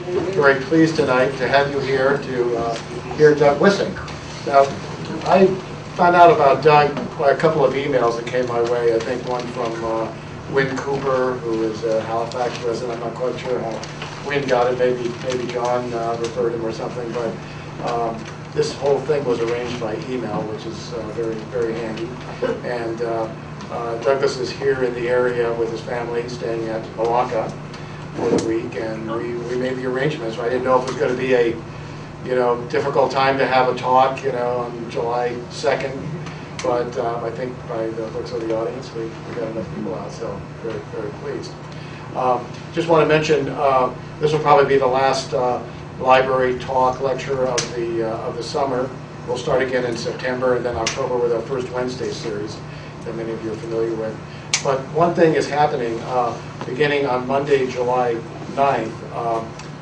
very pleased tonight to have you here to hear Doug Wissing. Now, I found out about Doug by a couple of emails that came my way. I think one from Win Cooper, who is a Halifax resident. I'm not quite sure how Win got it. Maybe John referred him or something. But this whole thing was arranged by email, which is very, very handy. And Douglas is here in the area with his family, staying at Malacca for the week, and we made the arrangements. I didn't know if it was going to be a difficult time to have a talk, on July 2nd, but I think by the looks of the audience, we got enough people out, so very, very pleased. Just want to mention, this will probably be the last library talk lecture of the summer. We'll start again in September and then October with our first Wednesday series that many of you are familiar with. But one thing is happening, beginning on Monday, July 9th,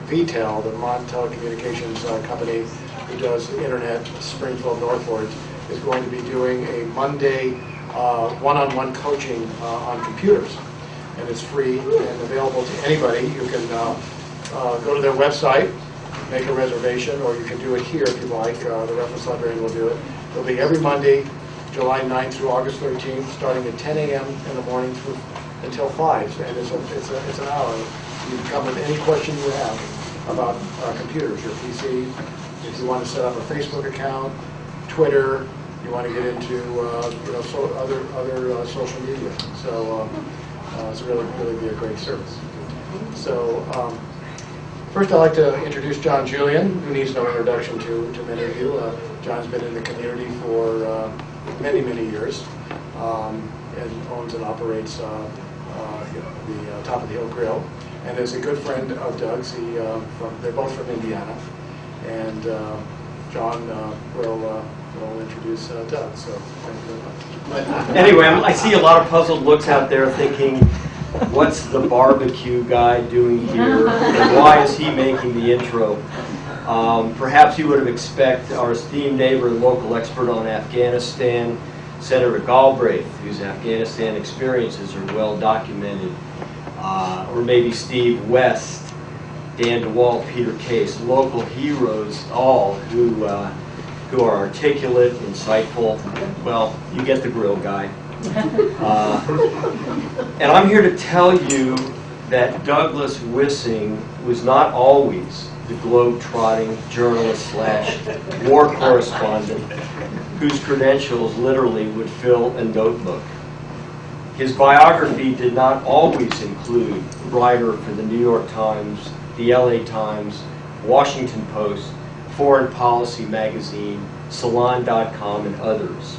VTEL, the Vermont Telecommunications company who does internet, Springfield northwards, is going to be doing a Monday one-on-one coaching on computers. And it's free and available to anybody. You can go to their website, make a reservation, or you can do it here if you like. The reference librarian will do it. It'll be every Monday, July 9th through August 13th, starting at 10 a.m. in the morning until 5. And it's an hour. You can come with any question you have about computers, your PC. If you want to set up a Facebook account, Twitter, you want to get into other social media. So it's really be a great service. So first, I'd like to introduce John Julian, who needs no introduction to many of you. John's been in the community for many years, and owns and operates the Top of the Hill Grill, and is a good friend of Doug's. They're both from Indiana, and John will introduce Doug. So thank you very much. Anyway, I see a lot of puzzled looks out there thinking, what's the barbecue guy doing here, and why is he making the intro? Perhaps you would have expected our esteemed neighbor and local expert on Afghanistan, Senator Galbraith, whose Afghanistan experiences are well documented, or maybe Steve West, Dan DeWalt, Peter Case, local heroes, all who are articulate, insightful. Well, you get the grill guy. And I'm here to tell you that Douglas Wissing was not always the globe-trotting journalist / war correspondent whose credentials literally would fill a notebook. His biography did not always include writer for the New York Times, the LA Times, Washington Post, Foreign Policy Magazine, Salon.com, and others.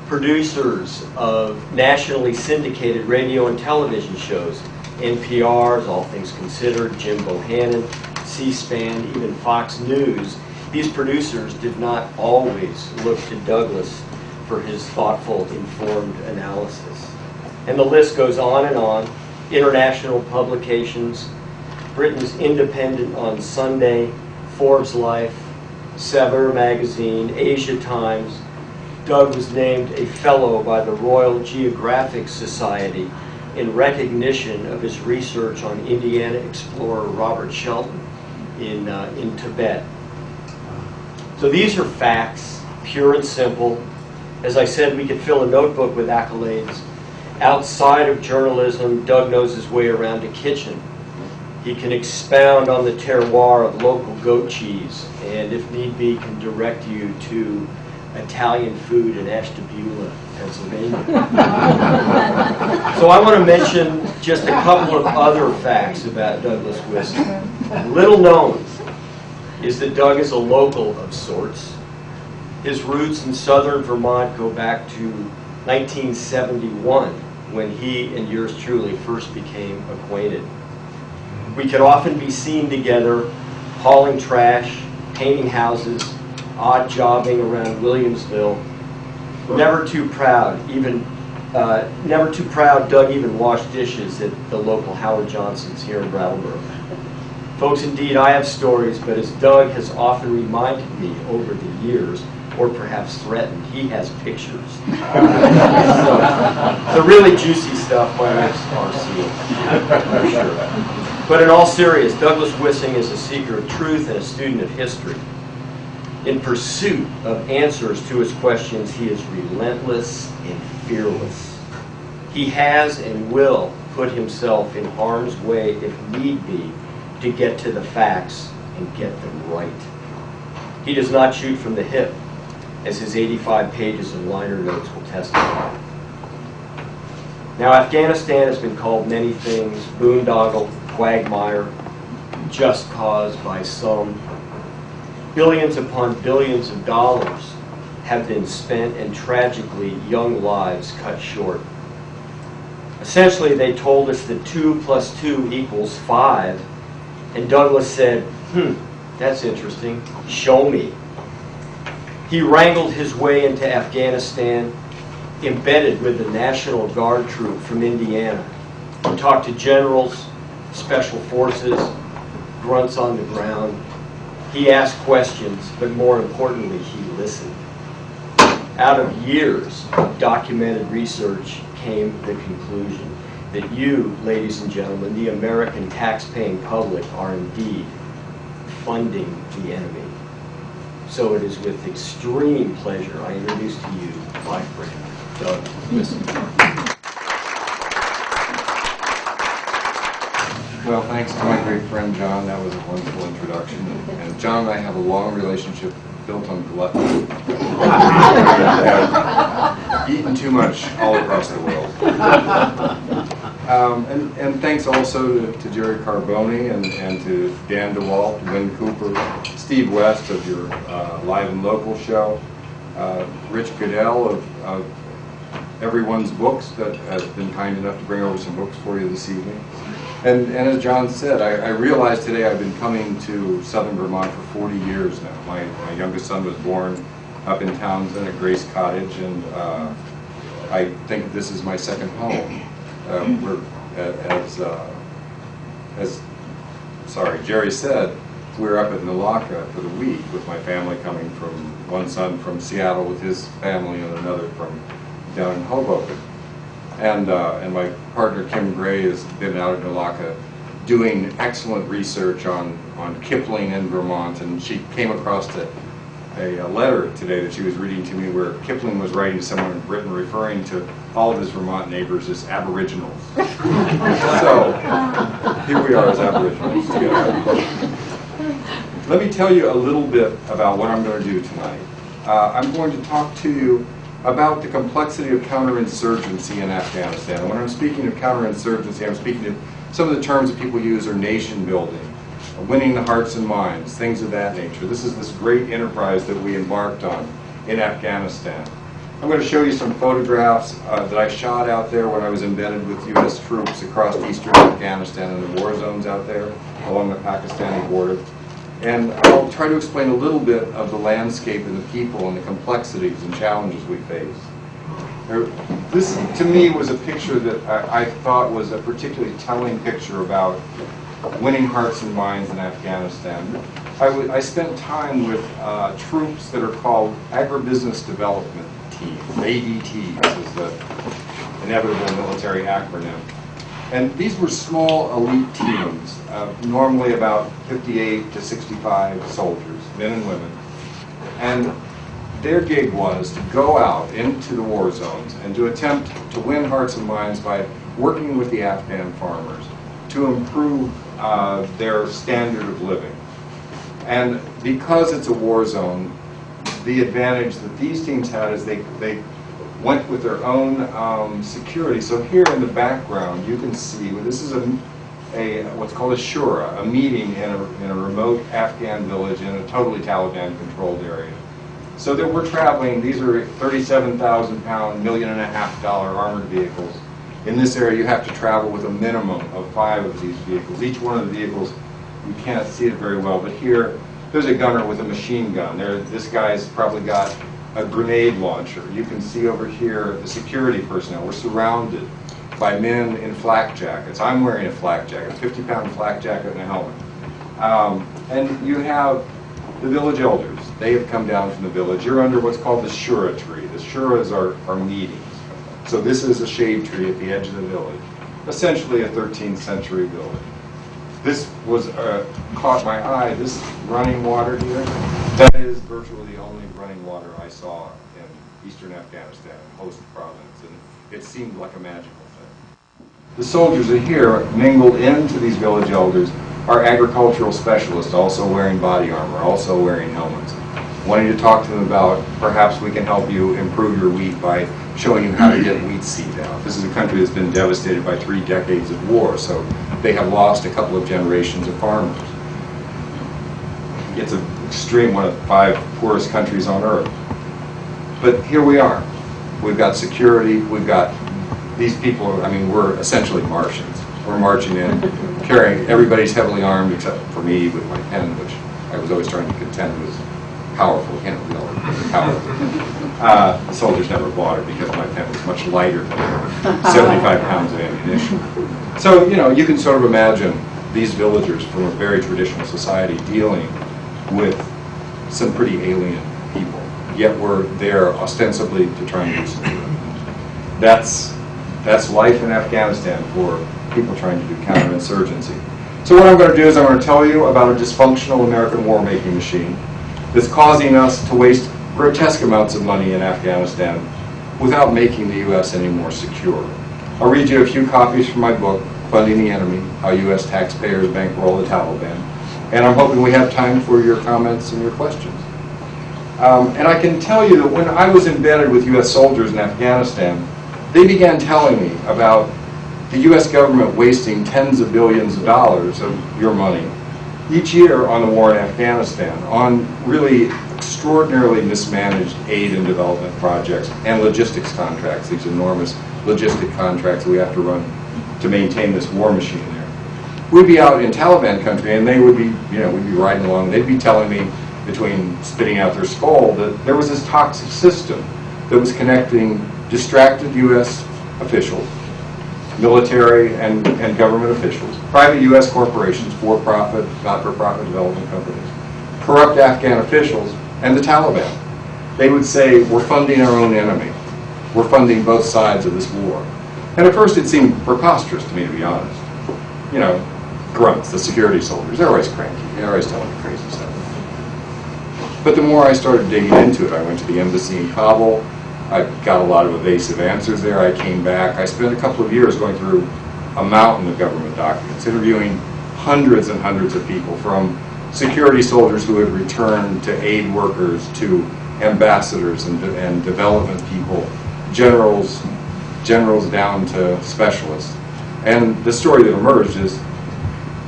Producers of nationally syndicated radio and television shows, NPR's All Things Considered, Jim Bohannon, C-SPAN, even Fox News. These producers did not always look to Douglas for his thoughtful, informed analysis. And the list goes on and on. International publications, Britain's Independent on Sunday, Forbes Life, Sever Magazine, Asia Times. Doug was named a fellow by the Royal Geographic Society in recognition of his research on Indiana explorer Robert Shelton in Tibet. So these are facts, pure and simple. As I said, we could fill a notebook with accolades. Outside of journalism, Doug knows his way around a kitchen. He can expound on the terroir of local goat cheese, and if need be, can direct you to Italian food in Ashtabula, Pennsylvania. So I want to mention just a couple of other facts about Douglas Wissing. Little known is that Doug is a local of sorts. His roots in southern Vermont go back to 1971, when he and yours truly first became acquainted. We could often be seen together, hauling trash, painting houses, odd jobbing around Williamsville. Never too proud, Doug even washed dishes at the local Howard Johnson's here in Brattleboro. Folks, indeed, I have stories, but as Doug has often reminded me over the years, or perhaps threatened, he has pictures. So, the really juicy stuff, my lips are sealed, for sure. But in all seriousness, Douglas Wissing is a seeker of truth and a student of history. In pursuit of answers to his questions, he is relentless and fearless. He has and will put himself in harm's way if need be to get to the facts and get them right. He does not shoot from the hip, as his 85 pages of liner notes will testify. Now, Afghanistan has been called many things: boondoggle, quagmire, just cause by some. Billions upon billions of dollars have been spent, and tragically, young lives cut short. Essentially, they told us that 2 + 2 = 5, and Douglas said, that's interesting, show me. He wrangled his way into Afghanistan, embedded with the National Guard troop from Indiana. He talked to generals, special forces, grunts on the ground. He asked questions, but more importantly, he listened. Out of years of documented research came the conclusion that you, ladies and gentlemen, the American tax-paying public, are indeed funding the enemy. So it is with extreme pleasure I introduce to you my friend, Doug Wissing. Well, thanks to my great friend John. That was a wonderful introduction. And John and I have a long relationship built on gluttony. Eaten too much all across the world. And thanks also to Jerry Carboni and to Dan DeWalt, Wynn Cooper, Steve West of your Live and Local show, Rich Goodell of Everyone's Books that has been kind enough to bring over some books for you this evening. And as John said, I realized today I've been coming to southern Vermont for 40 years now. My youngest son was born up in Townsend at Grace Cottage, and I think this is my second home. Jerry said, we're up at Nalaka for the week with my family, coming from one son from Seattle with his family and another from down in Hoboken. And my partner Kim Gray has been out at Nalaka doing excellent research on Kipling in Vermont, and she came across a letter today that she was reading to me where Kipling was writing to someone in Britain referring to all of his Vermont neighbors as aboriginals. So here we are as aboriginals together. Let me tell you a little bit about what I'm going to do tonight. I'm going to talk to you about the complexity of counterinsurgency in Afghanistan. And when I'm speaking of counterinsurgency, I'm speaking of some of the terms that people use are nation building, winning the hearts and minds, things of that nature. This is this great enterprise that we embarked on in Afghanistan. I'm going to show you some photographs that I shot out there when I was embedded with U.S. troops across eastern Afghanistan in the war zones out there along the Pakistani border. And I'll try to explain a little bit of the landscape and the people and the complexities and challenges we face. This, to me, was a picture that I thought was a particularly telling picture about winning hearts and minds in Afghanistan. I spent time with troops that are called Agribusiness Development Teams, ADTs is the inevitable military acronym. And these were small elite teams, normally about 58 to 65 soldiers, men and women. And their gig was to go out into the war zones and to attempt to win hearts and minds by working with the Afghan farmers to improve their standard of living. And because it's a war zone, the advantage that these teams had is they went with their own security. So here in the background, you can see, well, this is what's called a shura, a meeting in a remote Afghan village in a totally Taliban-controlled area. So that we're traveling, these are 37,000-pound, $1.5 million armored vehicles. In this area, you have to travel with a minimum of 5 of these vehicles. Each one of the vehicles, you can't see it very well, but here, there's a gunner with a machine gun. This guy's probably got a grenade launcher. You can see over here the security personnel. We're surrounded by men in flak jackets. I'm wearing a flak jacket, a 50-pound flak jacket and a helmet. And you have the village elders. They have come down from the village. You're under what's called the shura tree. The shuras are meetings. So this is a shade tree at the edge of the village, essentially a 13th century village. this was caught my eye. This running water here, that is virtually the only running water I saw in eastern Afghanistan, host province, and it seemed like a magical thing. The soldiers are here, mingled into these village elders, are agricultural specialists, also wearing body armor, also wearing helmets. Wanting to talk to them about, perhaps we can help you improve your wheat by showing you how to get wheat seed out. This is a country that's been devastated by 3 decades of war, so they have lost a couple of generations of farmers. It's an extreme, one of the 5 poorest countries on earth. But here we are. We've got security, we've got these people, I mean, we're essentially Martians. We're marching in, carrying, everybody's heavily armed except for me with my pen, which I was always trying to contend was powerful, really powerful. The soldiers never bought it because my pen was much lighter than 75 pounds of ammunition. So, you know, you can sort of imagine these villagers from a very traditional society dealing with some pretty alien people, yet we're there ostensibly to try and do something. That's life in Afghanistan for people trying to do counterinsurgency. So what I'm going to do is I'm going to tell you about a dysfunctional American war-making machine that's causing us to waste grotesque amounts of money in Afghanistan without making the U.S. any more secure. I'll read you a few copies from my book, Funding the Enemy, How U.S. Taxpayers Bankroll the Taliban, and I'm hoping we have time for your comments and your questions. And I can tell you that when I was embedded with U.S. soldiers in Afghanistan, they began telling me about the U.S. government wasting tens of billions of dollars of your money each year on the war in Afghanistan, on really extraordinarily mismanaged aid and development projects and logistics contracts, these enormous logistic contracts we have to run to maintain this war machine there. We'd be out in Taliban country and they would be, you know, we'd be riding along, they'd be telling me between spitting out their skull that there was this toxic system that was connecting distracted U.S. officials, military and government officials, private U.S. corporations, for-profit, not-for-profit development companies, corrupt Afghan officials, and the Taliban. They would say, we're funding our own enemy. We're funding both sides of this war. And at first it seemed preposterous to me, to be honest. You know, grunts, the security soldiers, they're always cranky. They're always telling me crazy stuff. But the more I started digging into it, I went to the embassy in Kabul. I got a lot of evasive answers there. I came back. I spent a couple of years going through a mountain of government documents, interviewing hundreds and hundreds of people, from security soldiers who had returned to aid workers to ambassadors and development people, generals down to specialists. And the story that emerged is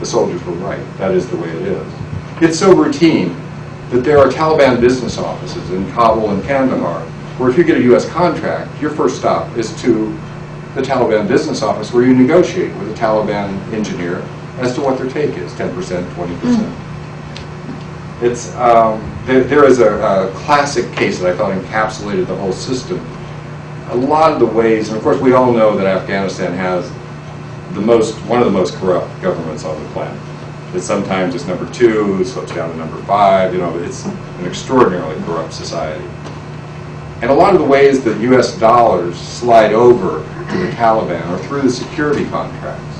the soldiers were right. That is the way it is. It's so routine that there are Taliban business offices in Kabul and Kandahar where if you get a U.S. contract, your first stop is to the Taliban business office where you negotiate with a Taliban engineer as to what their take is, 10%, 20%. It's, there is a classic case that I thought encapsulated the whole system. A lot of the ways, and of course we all know that Afghanistan has one of the most corrupt governments on the planet. It sometimes it's number 2, it slips down to number 5, you know, it's an extraordinarily corrupt society. And a lot of the ways that U.S. dollars slide over to the Taliban are through the security contracts.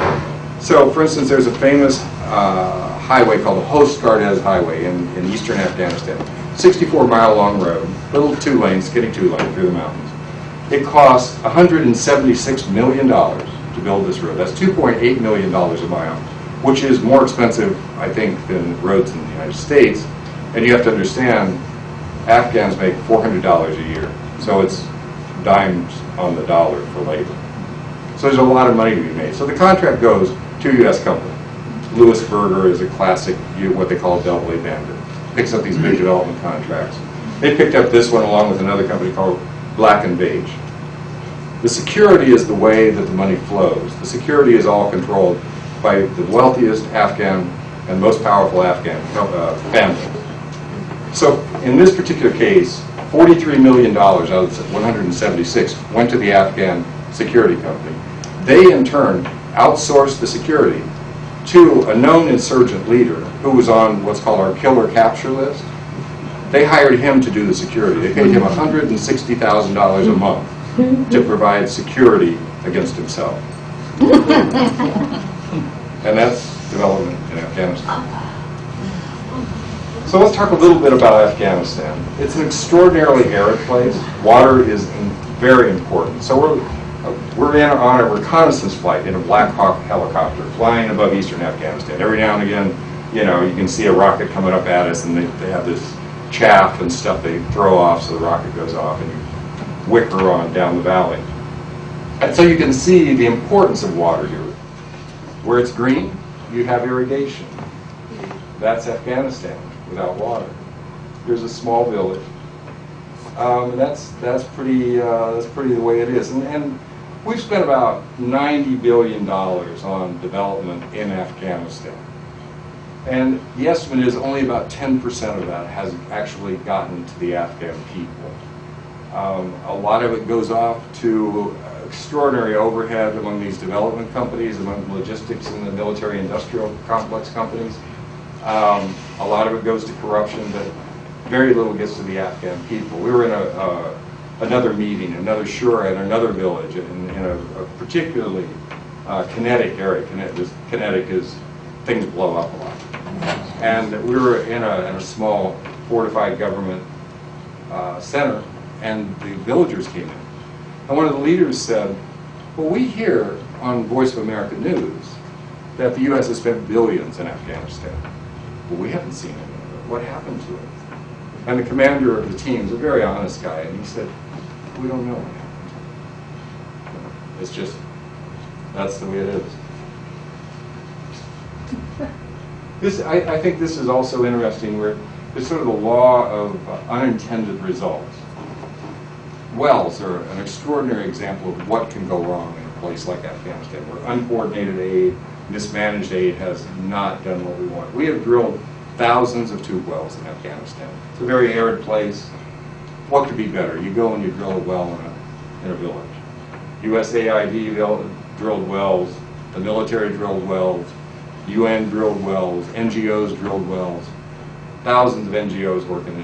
So, for instance, there's a famous highway called the Host-Gardez Highway in eastern Afghanistan. 64-mile-long road, little 2-lane, skinny 2-lane through the mountains. It cost $176 million to build this road. That's $2.8 million a mile, which is more expensive, I think, than roads in the United States. And you have to understand, Afghans make $400 a year, so it's dimes on the dollar for labor. So there's a lot of money to be made. So the contract goes to a U.S. company. Louis Berger is a classic, what they call a double-A bandit. Picks up these big development contracts. They picked up this one along with another company called Black and Beige. The security is the way that the money flows. The security is all controlled by the wealthiest Afghan and most powerful Afghan families. So in this particular case, $43 million out of the 176 went to the Afghan security company. They in turn outsourced the security to a known insurgent leader who was on what's called our killer capture list. They hired him to do the security. They paid him $160,000 a month to provide security against himself. And that's development in Afghanistan. So let's talk a little bit about Afghanistan. It's an extraordinarily arid place. Water is very important. So we're on a reconnaissance flight in a Black Hawk helicopter flying above eastern Afghanistan. Every now and again, you know, you can see a rocket coming up at us, and they have this chaff and stuff they throw off so the rocket goes off, and you whicker on down the valley. And so you can see the importance of water here. Where it's green, you have irrigation. That's Afghanistan without water. Here's a small village. And that's pretty the way it is. And we've spent about $90 billion on development in Afghanistan. And the estimate is only about 10% of that has actually gotten to the Afghan people. A lot of it goes off to extraordinary overhead among these development companies, among logistics and the military-industrial complex companies. A lot of it goes to corruption, but very little gets to the Afghan people. We were in another meeting, another shura in another village, in a particularly kinetic area. Kinetic is things blow up a lot. And we were in a small fortified government center, and the villagers came in. And one of the leaders said, well, we hear on Voice of America News that the U.S. has spent billions in Afghanistan. Well, we haven't seen any of it. What happened to it? And the commander of the team is a very honest guy, and he said, we don't know what happened. It's just, that's the way it is. I think this is also interesting, where there's sort of the law of unintended results. Wells are an extraordinary example of what can go wrong in a place like Afghanistan, where uncoordinated aid, mismanaged aid has not done what we want. We have drilled thousands of tube wells in Afghanistan. It's a very arid place. What could be better? You go and you drill a well in a village. USAID drilled wells, the military drilled wells, UN drilled wells, NGOs drilled wells, thousands of NGOs working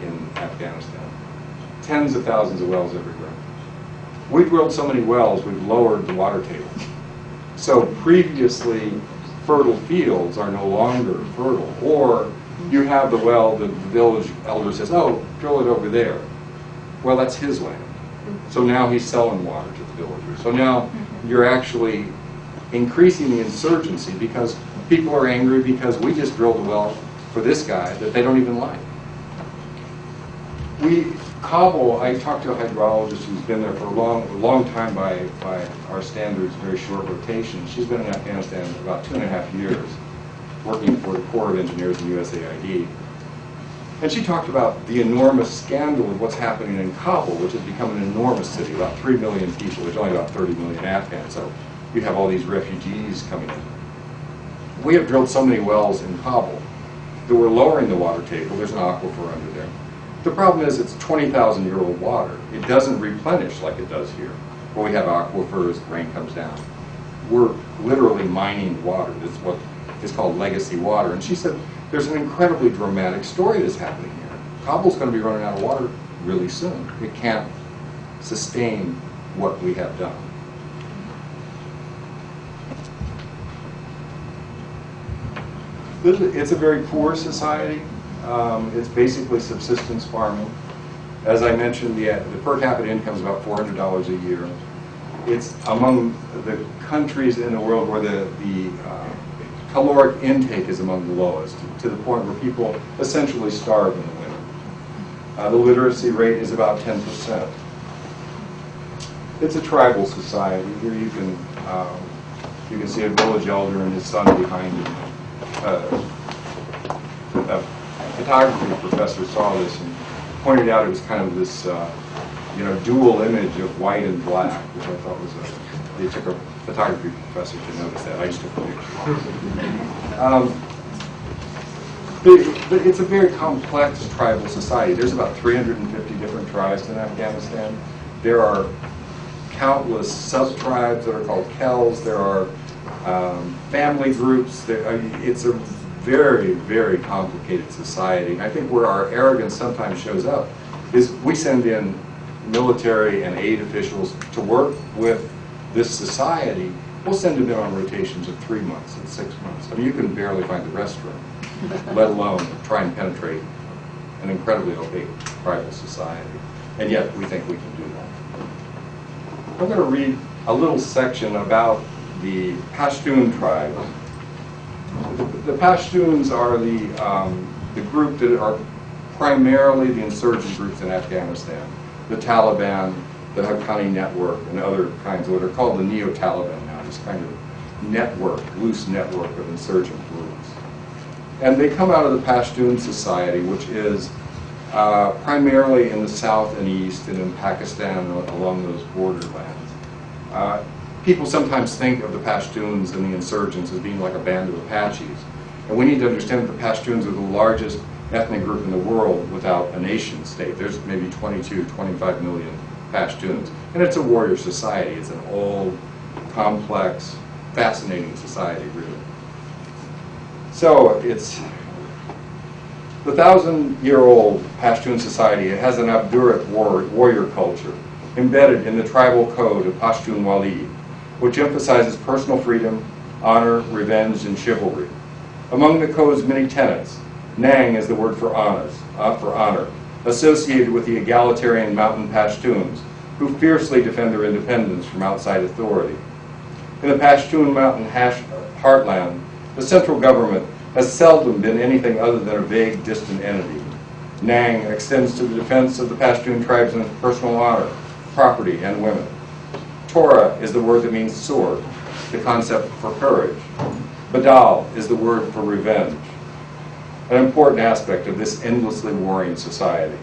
in Afghanistan. Tens of thousands of wells everywhere. We drilled so many wells, we've lowered the water table. So previously fertile fields are no longer fertile. Or you have the well, the village elder says, oh, drill it over there. Well, that's his land. So now he's selling water to the villagers. So now you're actually increasing the insurgency because people are angry because we just drilled a well for this guy that they don't even like. Kabul, I talked to a hydrologist who's been there for a long time by our standards, very short rotation. She's been in Afghanistan about 2.5 years, working for the Corps of Engineers in USAID. And she talked about the enormous scandal of what's happening in Kabul, which has become an enormous city, about 3 million people. There's only about 30 million Afghans, so you have all these refugees coming in. We have drilled so many wells in Kabul that we're lowering the water table. There's an aquifer under there. The problem is it's 20,000-year-old water. It doesn't replenish like it does here, where we have aquifers, rain comes down. We're literally mining water. This is what is called legacy water. And she said, there's an incredibly dramatic story that's happening here. Kabul's going to be running out of water really soon. It can't sustain what we have done. It's a very poor society. It's basically subsistence farming. As I mentioned, the per capita income is about $400 a year. It's among the countries in the world where the caloric intake is among the lowest, to the point where people essentially starve in the winter. The literacy rate is about 10%. It's a tribal society. Here you can see a village elder and his son behind him. A photography professor saw this and pointed out it was kind of this dual image of white and black, which I thought was they took a photography professor to notice that. I just took a picture. It's a very complex tribal society. There's about 350 different tribes in Afghanistan. There are countless sub-tribes that are called Khels. There are family groups. It's a very, very complicated society. I think where our arrogance sometimes shows up is we send in military and aid officials to work with this society, we'll send them in on rotations of 3 months and 6 months. I mean, you can barely find the restroom, let alone try and penetrate an incredibly opaque private society. And yet, we think we can do that. I'm going to read a little section about the Pashtun tribe. The Pashtuns are the group that are primarily the insurgent groups in Afghanistan. The Taliban, the Haqqani network, and other kinds of what are called the neo-Taliban now, this kind of network, loose network of insurgent groups. And they come out of the Pashtun society, which is primarily in the south and east and in Pakistan along those borderlands. People sometimes think of the Pashtuns and the insurgents as being like a band of Apaches. And we need to understand that the Pashtuns are the largest ethnic group in the world without a nation state. There's maybe 22, 25 million Pashtuns. And it's a warrior society. It's an old, complex, fascinating society, really. So it's the 1,000-year-old Pashtun society. It has an obdurate warrior culture embedded in the tribal code of Pashtun Wali, which emphasizes personal freedom, honor, revenge, and chivalry. Among the code's many tenets, Nang is the word for honor, associated with the egalitarian mountain Pashtuns, who fiercely defend their independence from outside authority. In the Pashtun mountain heartland, the central government has seldom been anything other than a vague, distant entity. Nang extends to the defense of the Pashtun tribes in personal honor, property, and women. Torah is the word that means sword, the concept for courage. Badal is the word for revenge, an important aspect of this endlessly warring society.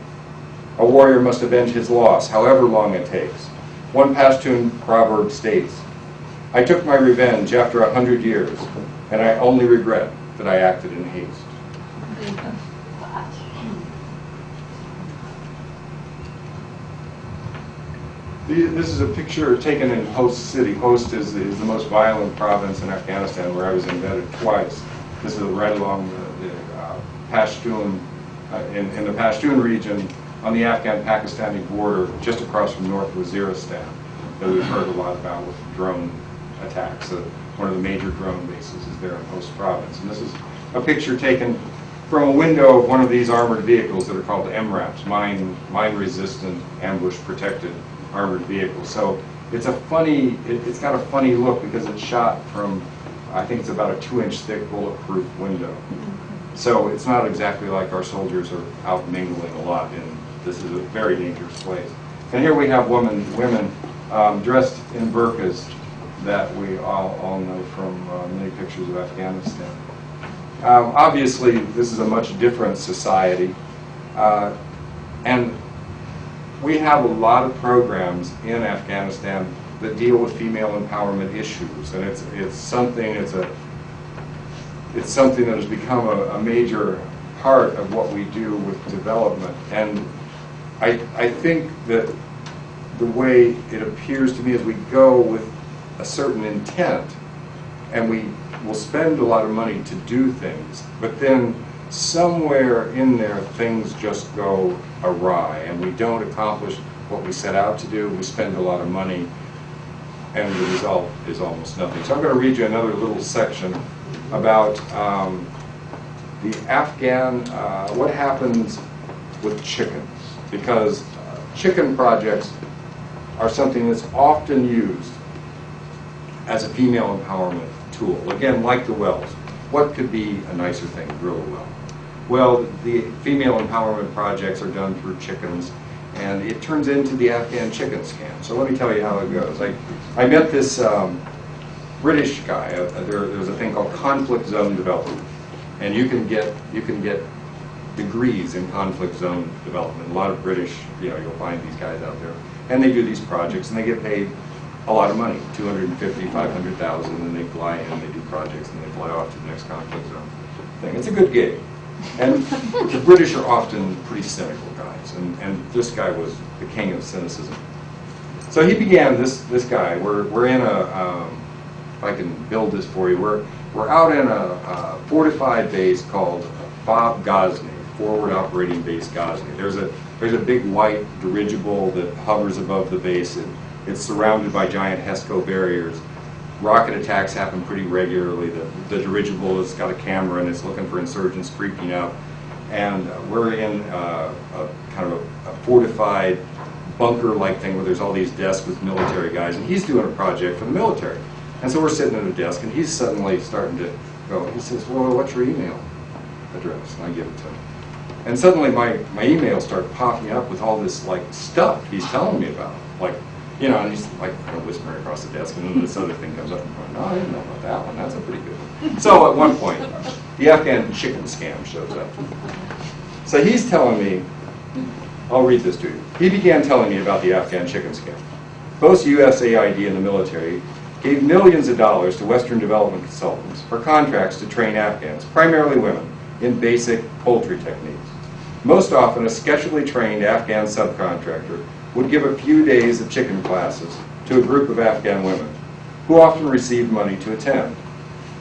A warrior must avenge his loss, however long it takes. One Pashtun proverb states, "I took my revenge after 100 years, and I only regret that I acted in haste." This is a picture taken in Host City. Host is the most violent province in Afghanistan, where I was embedded twice. This is right along the Pashtun, in the Pashtun region, on the Afghan-Pakistani border, just across from North Waziristan, that we've heard a lot about with drone attacks. One of the major drone bases is there in Host Province. And this is a picture taken from a window of one of these armored vehicles that are called MRAPs, mine-resistant, ambush-protected armored vehicles. So it's a funny, it's got a funny look because it's shot from, I think it's about a 2-inch thick bulletproof window. So it's not exactly like our soldiers are out mingling a lot, and this is a very dangerous place. And here we have women dressed in burqas that we all know from many pictures of Afghanistan. Obviously, this is a much different society, and we have a lot of programs in Afghanistan that deal with female empowerment issues, and it's something that has become a major part of what we do with development. And I think that the way it appears to me is we go with a certain intent, and we will spend a lot of money to do things, but then somewhere in there things just go awry, and we don't accomplish what we set out to do. We spend a lot of money, and the result is almost nothing. So I'm going to read you another little section about the Afghan, what happens with chickens, because chicken projects are something that's often used as a female empowerment tool. Again, like the wells. What could be a nicer thing, drill a well? Well, the female empowerment projects are done through chickens, and it turns into the Afghan chicken scam. So let me tell you how it goes. I met this British guy. There's a thing called conflict zone development, and you can get degrees in conflict zone development. A lot of British, you'll find these guys out there, and they do these projects, and they get paid a lot of money, $250,000, $500,000, and they fly in, they do projects, and they fly off to the next conflict zone thing. It's a good gig. And the British are often pretty cynical guys, and this guy was the king of cynicism. So he began, this guy, we're in a, if I can build this for you, we're out in a fortified base called Fob Ghazni, Forward Operating Base Ghazni. There's a big white dirigible that hovers above the base. It's surrounded by giant HESCO barriers. rocket attacks happen pretty regularly. The dirigible has got a camera and it's looking for insurgents creeping up. And we're in a kind of a fortified bunker-like thing where there's all these desks with military guys, and he's doing a project for the military. And so we're sitting at a desk, and he's suddenly starting to go, he says, well, what's your email address? And I give it to him. And suddenly my emails start popping up with all this like stuff he's telling me about. Like, you know, and he's like whispering across the desk, and then this other thing comes up, and I'm going, no, I didn't know about that one. That's a pretty good one. So at one point, the Afghan chicken scam shows up. So he's telling me, I'll read this to you. He began telling me about the Afghan chicken scam. Both USAID and the military gave millions of dollars to Western development consultants for contracts to train Afghans, primarily women, in basic poultry techniques. Most often, a specially trained Afghan subcontractor would give a few days of chicken classes to a group of Afghan women, who often received money to attend.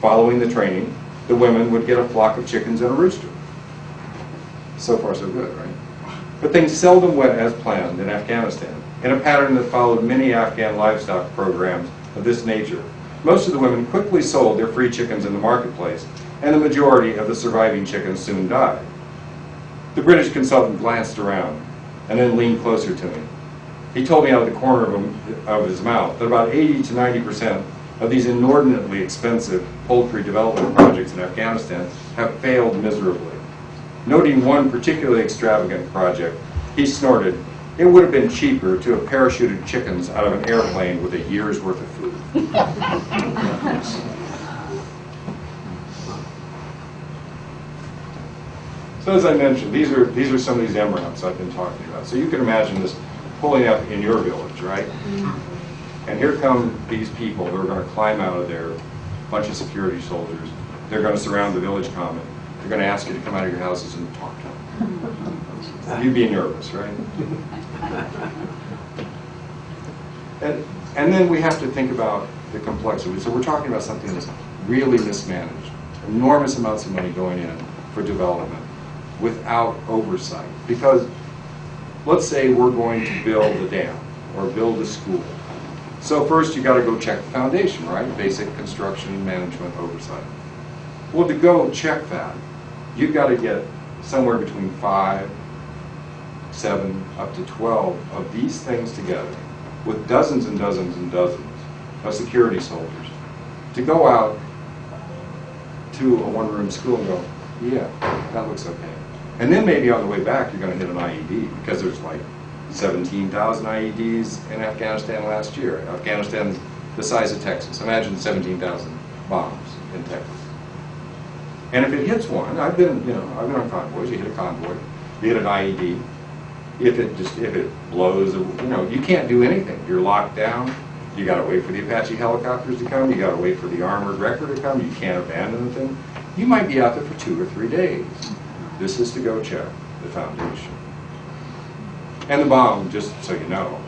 Following the training, the women would get a flock of chickens and a rooster. So far, so good, right? But things seldom went as planned in Afghanistan, in a pattern that followed many Afghan livestock programs of this nature. Most of the women quickly sold their free chickens in the marketplace, and the majority of the surviving chickens soon died. The British consultant glanced around and then leaned closer to me. He told me out of the corner of his mouth that about 80 to 90% of these inordinately expensive poultry development projects in Afghanistan have failed miserably. Noting one particularly extravagant project, he snorted, "It would have been cheaper to have parachuted chickens out of an airplane with a year's worth of food." So as I mentioned, these are some of these MRAPs I've been talking about. So you can imagine this pulling up in your village, right? And here come these people who are going to climb out of there, a bunch of security soldiers. They're going to surround the village common. They're going to ask you to come out of your houses and talk to them. You'd be nervous, right? And then we have to think about the complexity. So we're talking about something that's really mismanaged. Enormous amounts of money going in for development without oversight. Because let's say we're going to build a dam or build a school. So first you got to go check the foundation, right? Basic construction management oversight. Well, to go check that, you've got to get somewhere between 5, 7, up to 12 of these things together with dozens and dozens and dozens of security soldiers to go out to a one-room school and go, yeah, that looks okay. And then maybe on the way back you're going to hit an IED, because there's like 17,000 IEDs in Afghanistan last year. Afghanistan's the size of Texas. Imagine 17,000 bombs in Texas. And if it hits one, I've been on convoys. You hit a convoy, you hit an IED. If it blows, you can't do anything. You're locked down. You got to wait for the Apache helicopters to come. You got to wait for the armored wrecker to come. You can't abandon the thing. You might be out there for 2 or 3 days. This is to go check the foundation. And the bomb, just so you know,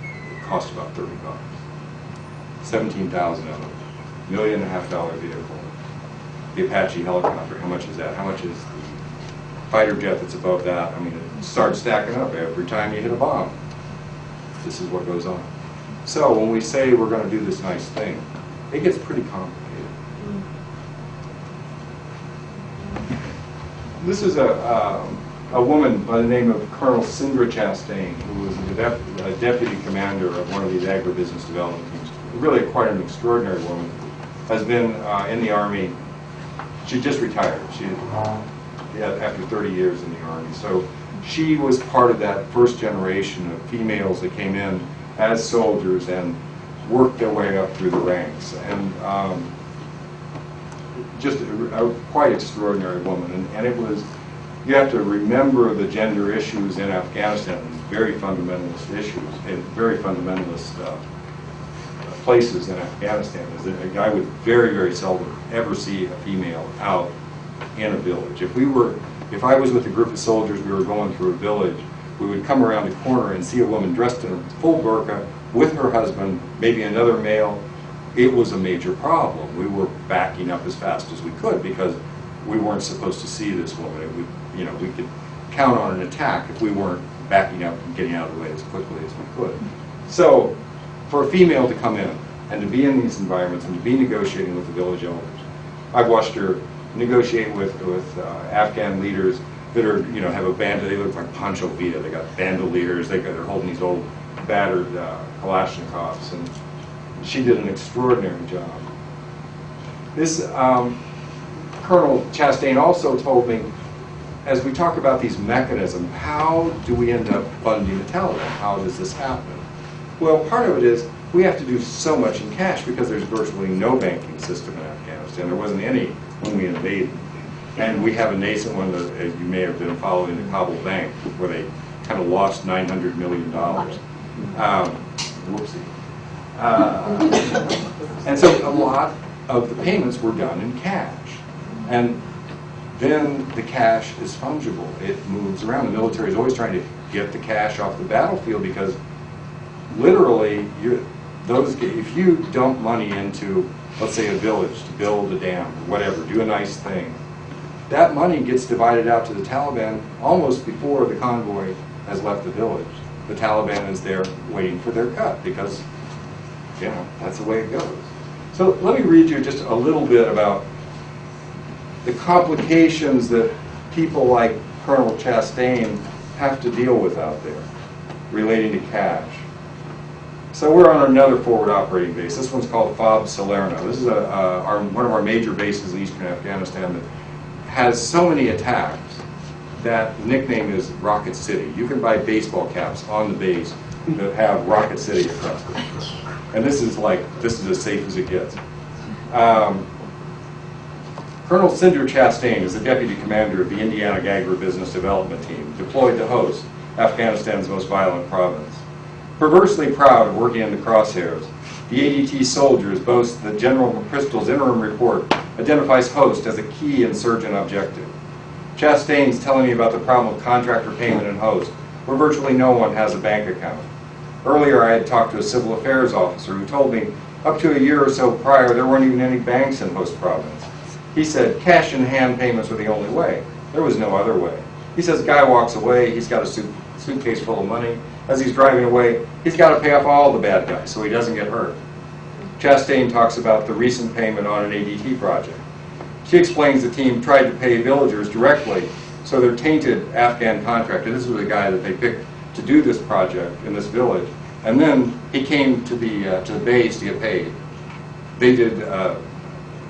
it cost about $30. 17,000 of them. $1.5 million vehicle. The Apache helicopter, how much is that? How much is the fighter jet that's above that? I mean, it starts stacking up every time you hit a bomb. This is what goes on. So when we say we're going to do this nice thing, it gets pretty complicated. This is a woman by the name of Colonel Sindra Chastain, who was a deputy commander of one of these agribusiness development teams. Really quite an extraordinary woman. Has been in the Army. She just retired. After 30 years in the Army. So she was part of that first generation of females that came in as soldiers and worked their way up through the ranks. And just a quite extraordinary woman. And it was, you have to remember the gender issues in Afghanistan, very fundamentalist issues, and very fundamentalist places in Afghanistan. Is that I would very, very seldom ever see a female out in a village. If I was with a group of soldiers, we were going through a village, we would come around the corner and see a woman dressed in a full burqa with her husband, maybe another male. It was a major problem. We were backing up as fast as we could because we weren't supposed to see this woman. It would, we could count on an attack if we weren't backing up and getting out of the way as quickly as we could. So, for a female to come in and to be in these environments and to be negotiating with the village elders. I've watched her negotiate with Afghan leaders that are, have a band. They look like Pancho Villa. They got bandoliers. They're holding these old battered Kalashnikovs, and she did an extraordinary job. This Colonel Chastain also told me, as we talk about these mechanisms, how do we end up funding the Taliban? How does this happen? Well, part of it is we have to do so much in cash because there's virtually no banking system in Afghanistan. There wasn't any when we invaded. And we have a nascent one that, as you may have been following, the Kabul Bank, where they kind of lost $900 million. Whoopsie. And so a lot of the payments were done in cash. And then the cash is fungible. It moves around. The military is always trying to get the cash off the battlefield because literally, if you dump money into, let's say, a village to build a dam or whatever, do a nice thing, that money gets divided out to the Taliban almost before the convoy has left the village. The Taliban is there waiting for their cut because, that's the way it goes. So let me read you just a little bit about the complications that people like Colonel Chastain have to deal with out there relating to cash. So we're on another forward operating base. This one's called FOB Salerno. This is one of our major bases in eastern Afghanistan that has so many attacks that the nickname is Rocket City. You can buy baseball caps on the base that have Rocket City across it. And this is as safe as it gets. Colonel Cinder Chastain is the deputy commander of the Indiana Gagra Business Development Team, deployed to host Afghanistan's most violent province. Perversely proud of working in the crosshairs, the ADT soldiers boast that General McChrystal's interim report identifies host as a key insurgent objective. Chastain's telling me about the problem of contractor payment in host, where virtually no one has a bank account. Earlier, I had talked to a civil affairs officer who told me up to a year or so prior, there weren't even any banks in host province. He said cash in hand payments were the only way. There was no other way. He says guy walks away, he's got a suitcase full of money. As he's driving away, he's got to pay off all the bad guys so he doesn't get hurt. Chastain talks about the recent payment on an ADT project. She explains the team tried to pay villagers directly, so their tainted Afghan contractor, this was a guy that they picked to do this project in this village, and then he came to the base to get paid. They did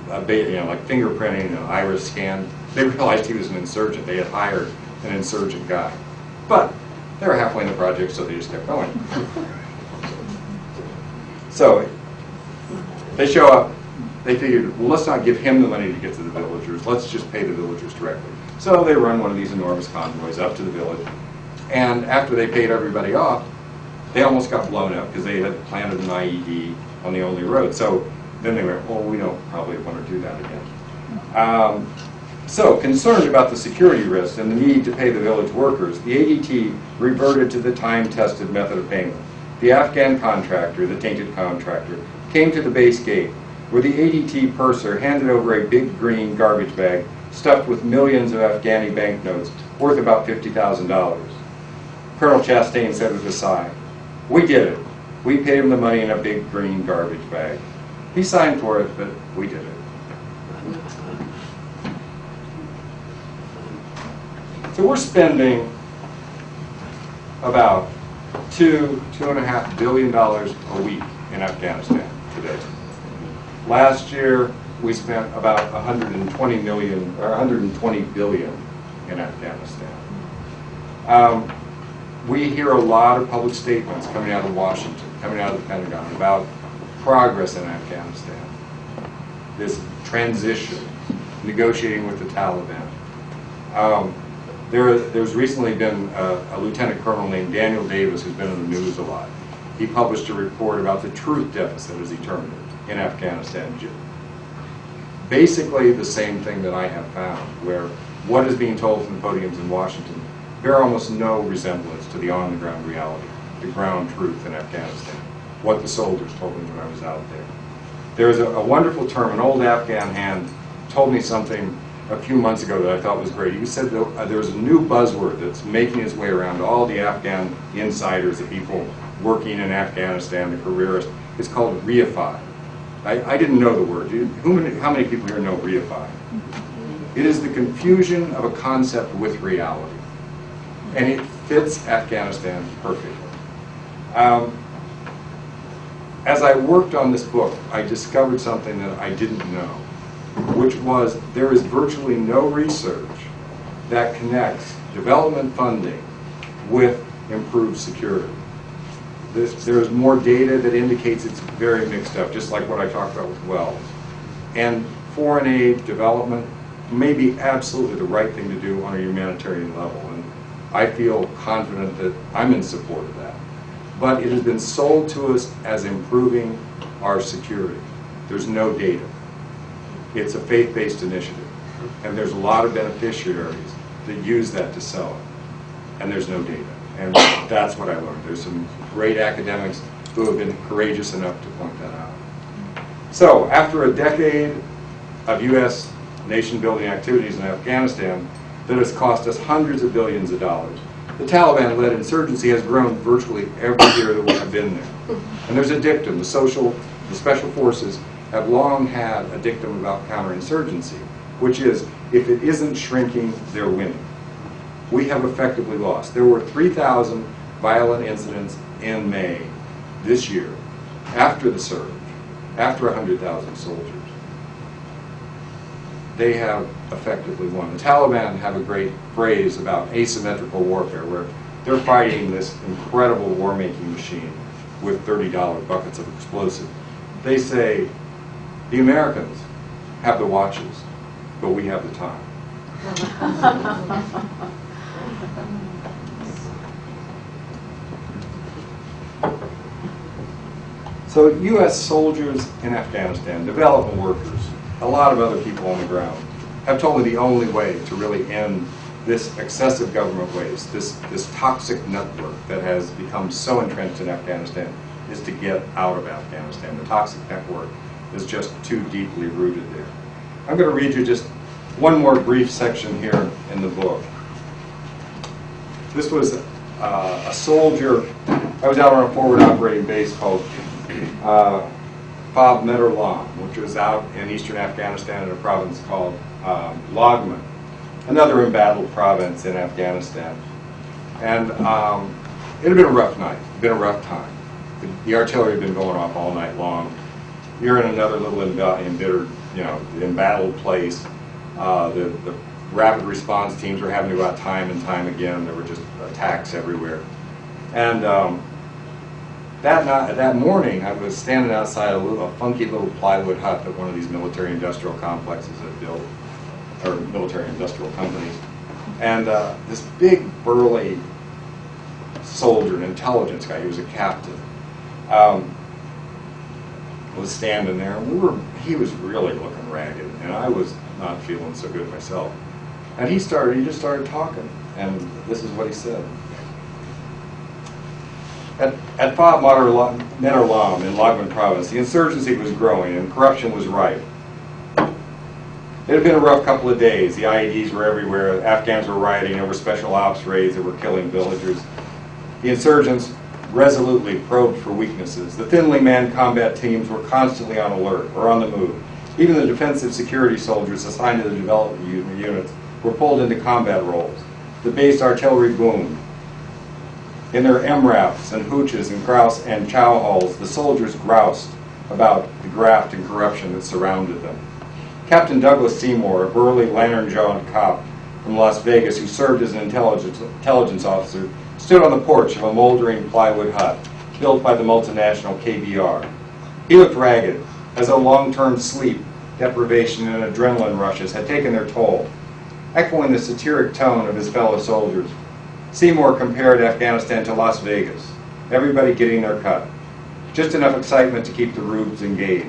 like fingerprinting and iris scan. They realized he was an insurgent. They had hired an insurgent guy. But they were halfway in the project, so they just kept going. So they show up. They figured, well, let's not give him the money to get to the villagers. Let's just pay the villagers directly. So they run one of these enormous convoys up to the village. And after they paid everybody off, they almost got blown up because they had planted an IED on the only road. So then they went, well, we don't probably want to do that again. So, concerned about the security risks and the need to pay the village workers, the ADT reverted to the time-tested method of payment. The Afghan contractor, the tainted contractor, came to the base gate, where the ADT purser handed over a big green garbage bag stuffed with millions of Afghani banknotes worth about $50,000. Colonel Chastain said with a sigh, "We did it. We paid him the money in a big green garbage bag. He signed for it, but we did it." So we're spending about $2.5 billion a week in Afghanistan today. Last year, we spent about 120 billion in Afghanistan. We hear a lot of public statements coming out of Washington, coming out of the Pentagon about progress in Afghanistan, this transition, negotiating with the Taliban. There's recently been a lieutenant colonel named Daniel Davis who's been in the news a lot. He published a report about the truth deficit, as he termed it, in Afghanistan. Basically the same thing that I have found, where what is being told from the podiums in Washington bear almost no resemblance to the on-the-ground reality, the ground truth in Afghanistan, what the soldiers told me when I was out there. There's a wonderful term, an old Afghan hand told me something a few months ago that I thought was great. He said that there's a new buzzword that's making its way around to all the Afghan insiders, the people working in Afghanistan, the careerists. It's called reify. I didn't know the word. How many people here know reify? It is the confusion of a concept with reality. And it fits Afghanistan perfectly. As I worked on this book, I discovered something that I didn't know, which was there is virtually no research that connects development funding with improved security. There's more data that indicates it's very mixed up, just like what I talked about with Wells. And foreign aid development may be absolutely the right thing to do on a humanitarian level, and I feel confident that I'm in support of that. But it has been sold to us as improving our security. There's no data. It's a faith-based initiative, and there's a lot of beneficiaries that use that to sell it, and there's no data. And that's what I learned. There's some great academics who have been courageous enough to point that out. So, after a decade of U.S. nation-building activities in Afghanistan that has cost us hundreds of billions of dollars, the Taliban-led insurgency has grown virtually every year that we have been there. And there's a dictum. The special forces have long had a dictum about counterinsurgency, which is, if it isn't shrinking, they're winning. We have effectively lost. There were 3,000 violent incidents in May this year, after the surge, after 100,000 soldiers. They have effectively won. The Taliban have a great phrase about asymmetrical warfare, where they're fighting this incredible war-making machine with $30 buckets of explosive. They say, the Americans have the watches, but we have the time. So U.S. soldiers in Afghanistan, development workers, a lot of other people on the ground have told me the only way to really end this excessive government waste, this toxic network that has become so entrenched in Afghanistan, is to get out of Afghanistan. The toxic network is just too deeply rooted there. I'm going to read you just one more brief section here in the book. This was a soldier. I was out on a forward operating base called Fob Medarlam, which was out in eastern Afghanistan in a province called Logman, another embattled province in Afghanistan. And it had been a rough night, been a rough time. The artillery had been going off all night long. You're in another little embittered, embattled place. The rapid response teams were having to go out time and time again. There were just attacks everywhere. And that morning, I was standing outside a funky little plywood hut that one of these military-industrial complexes had built, or military-industrial companies. And this big, burly soldier, an intelligence guy, he was a captain, was standing there. And he was really looking ragged, and I was not feeling so good myself. And he just started talking, and this is what he said. At Fob Medarlam in Logman province, the insurgency was growing and corruption was rife. It had been a rough couple of days. The IEDs were everywhere. Afghans were rioting. There were special ops raids that were killing villagers. The insurgents resolutely probed for weaknesses. The thinly manned combat teams were constantly on alert or on the move. Even the defensive security soldiers assigned to the development units were pulled into combat roles. The base artillery boomed. In their MRAPs and hooches and grouse and chow halls, the soldiers groused about the graft and corruption that surrounded them. Captain Douglas Seymour, a burly, lantern-jawed cop from Las Vegas who served as an intelligence officer, stood on the porch of a moldering plywood hut built by the multinational KBR. He looked ragged, as though long-term sleep, deprivation, and adrenaline rushes had taken their toll. Echoing the satiric tone of his fellow soldiers, Seymour compared Afghanistan to Las Vegas, everybody getting their cut. Just enough excitement to keep the rubes engaged.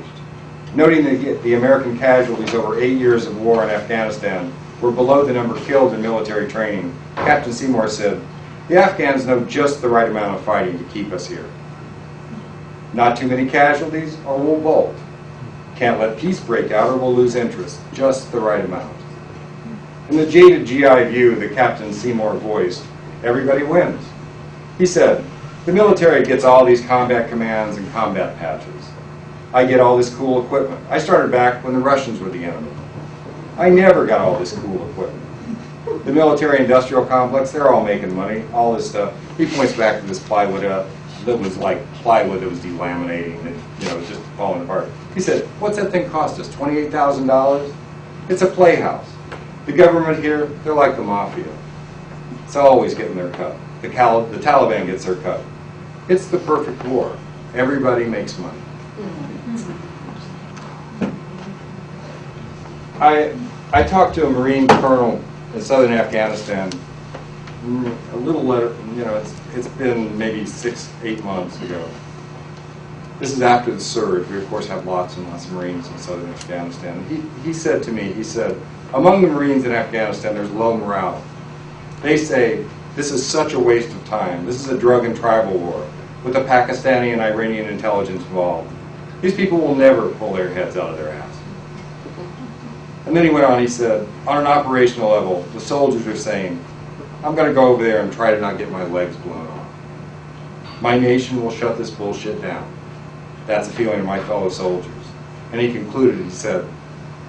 Noting that the American casualties over 8 years of war in Afghanistan were below the number killed in military training, Captain Seymour said, "The Afghans know just the right amount of fighting to keep us here. Not too many casualties, or we'll bolt. Can't let peace break out, or we'll lose interest. Just the right amount." In the jaded GI view that Captain Seymour voiced, everybody wins. He said, The military gets all these combat commands and combat patches. I get all this cool equipment. I started back when the Russians were the enemy. I never got all this cool equipment. The military-industrial complex, they're all making money, all this stuff. He points back to this plywood that was like plywood that was delaminating and, you know, just falling apart. He said, what's that thing cost us, $28,000? It's a playhouse. The government here, they're like the mafia. It's always getting their cut. The Taliban gets their cut. It's the perfect war. Everybody makes money. I talked to a Marine colonel in southern Afghanistan, a little letter, you know, it's been maybe 6-8 months ago. This is after the surge. We, of course, have lots and lots of Marines in southern Afghanistan. He said to me, he said, among the Marines in Afghanistan, there's low morale. They say, this is such a waste of time. This is a drug and tribal war with the Pakistani and Iranian intelligence involved. These people will never pull their heads out of their ass. And then he went on, he said, on an operational level, the soldiers are saying, I'm going to go over there and try to not get my legs blown off. My nation will shut this bullshit down. That's the feeling of my fellow soldiers. And he concluded, he said,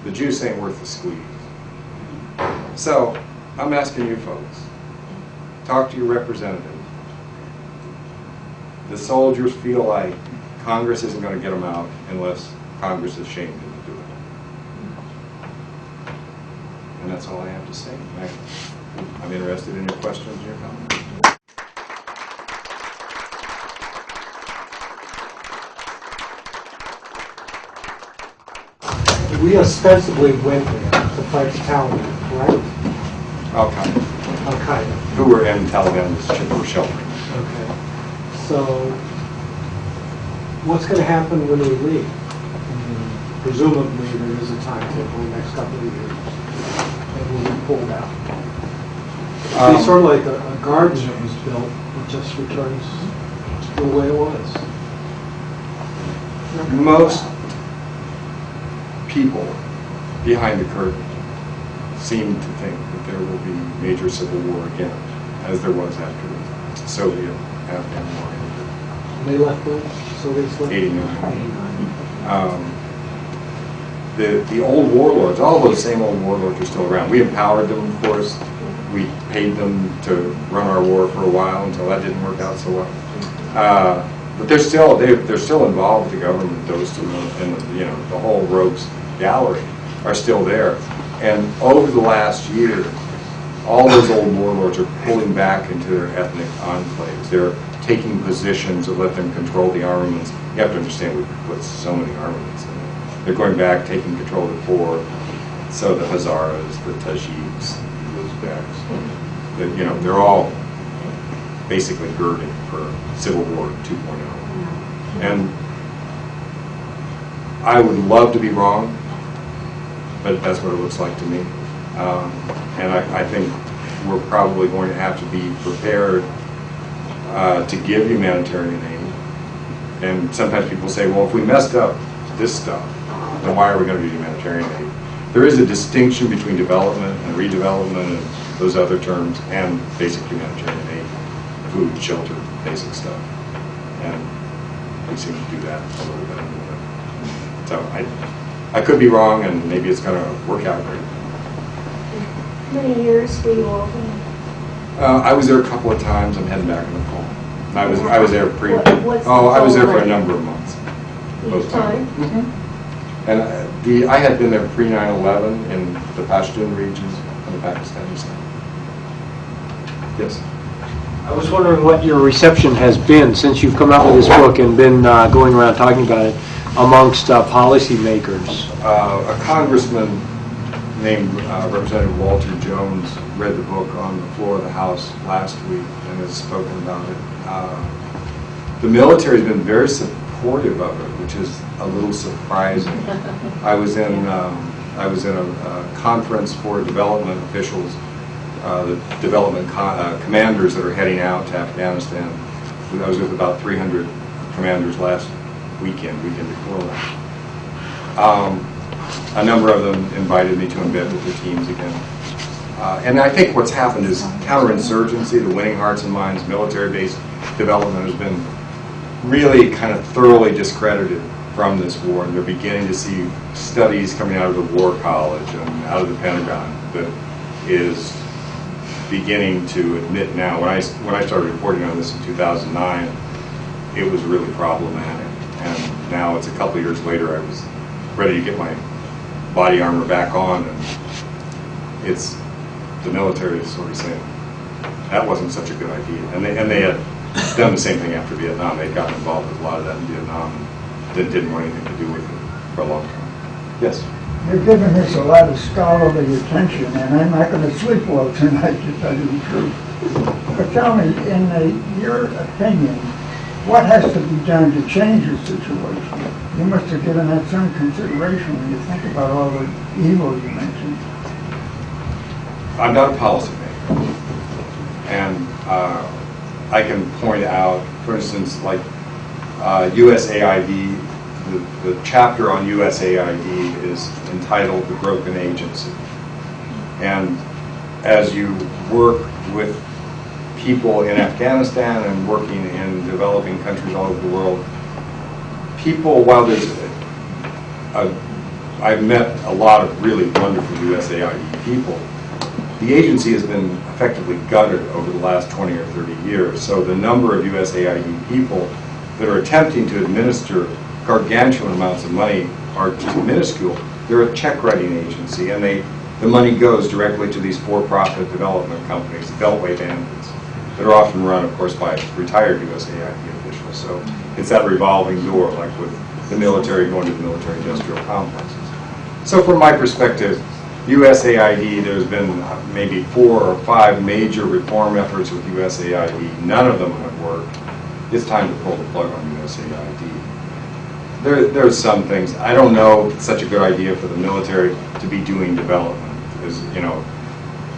the juice ain't worth the squeeze. So, I'm asking you folks, talk to your representatives. The soldiers feel like Congress isn't going to get them out unless Congress is shamed into doing it. And that's all I have to say. I'm interested in your questions and your comments. We ostensibly went there to fight the Taliban, right? Al-Qaeda. Al-Qaeda. Who were in Taliban's shelter. Okay. So, what's going to happen when we leave? Presumably there is a timetable in the next couple of years that will be pulled out. It'll be sort of like a garden that was built, it just returns to the way it was. Most people behind the curtain seem to think that there will be major civil war again, as there was after the Soviet-Afghan war ended. They left the Soviets left? 89. The old warlords, all those same old warlords are still around. We empowered them, of course. We paid them to run our war for a while until that didn't work out so well. But they're still involved with the government. Those two, and the whole rogues gallery are still there. And over the last year, all those old warlords are pulling back into their ethnic enclaves. They're taking positions that let them control the armaments. You have to understand we put so many armaments in there. They're going back, taking control of the fort. So the Hazaras, the Tajiks, the Uzbeks, they're all basically girding for Civil War 2.0. And I would love to be wrong, but that's what it looks like to me. And I think we're probably going to have to be prepared to give humanitarian aid. And sometimes people say, well, if we messed up this stuff, then why are we going to do humanitarian aid? There is a distinction between development and redevelopment and those other terms and basic humanitarian aid, food, shelter, basic stuff. And we seem to do that a little bit. So I could be wrong, and maybe it's going to work out great. How many years were you over? I was there a couple of times. I'm heading back in the fall. I was there I was there for a number of months. Each time? Mm-hmm. And I had been there pre 9/11 in the Pashtun regions on the Pakistani side. Yes. I was wondering what your reception has been since you've come out with this book and been going around talking about it amongst policymakers. A congressman named Representative Walter Jones read the book on the floor of the House last week and has spoken about it. The military has been very supportive of it, which is a little surprising. I was in a conference for development officials, the development commanders that are heading out to Afghanistan. I was with about 300 commanders last weekend before that. A number of them invited me to embed with their teams again. And I think what's happened is counterinsurgency, the winning hearts and minds, military-based development has been really kind of thoroughly discredited from this war, and they're beginning to see studies coming out of the War College and out of the Pentagon that is beginning to admit now. When I started reporting on this in 2009, it was really problematic, and now it's a couple years later. I was ready to get my body armor back on, and it's the military is sort of saying that wasn't such a good idea, and they had done the same thing after Vietnam. They'd gotten involved with a lot of that in Vietnam, and then didn't want anything to do with it for a long time. Yes. You're giving this a lot of scholarly attention, and I'm not going to sleep well tonight, to tell you the truth. But tell me, in your opinion, what has to be done to change the situation? You must have given that some consideration when you think about all the evil you mentioned. I'm not a policymaker, and I can point out, for instance, like USAID. The chapter on USAID is entitled "The Broken Agency," and as you work with people in Afghanistan and working in developing countries all over the world, people, while there's I've met a lot of really wonderful USAID people, the agency has been effectively gutted over the last 20 or 30 years. So the number of USAID people that are attempting to administer gargantuan amounts of money are just minuscule. They're a check writing agency, and the money goes directly to these for-profit development companies, Beltway bandits, that are often run, of course, by retired USAID officials. So it's that revolving door, like with the military going to the military-industrial complexes. So from my perspective, USAID, there's been maybe 4 or 5 major reform efforts with USAID. None of them have worked. It's time to pull the plug on USAID. There's some things. I don't know if it's such a good idea for the military to be doing development,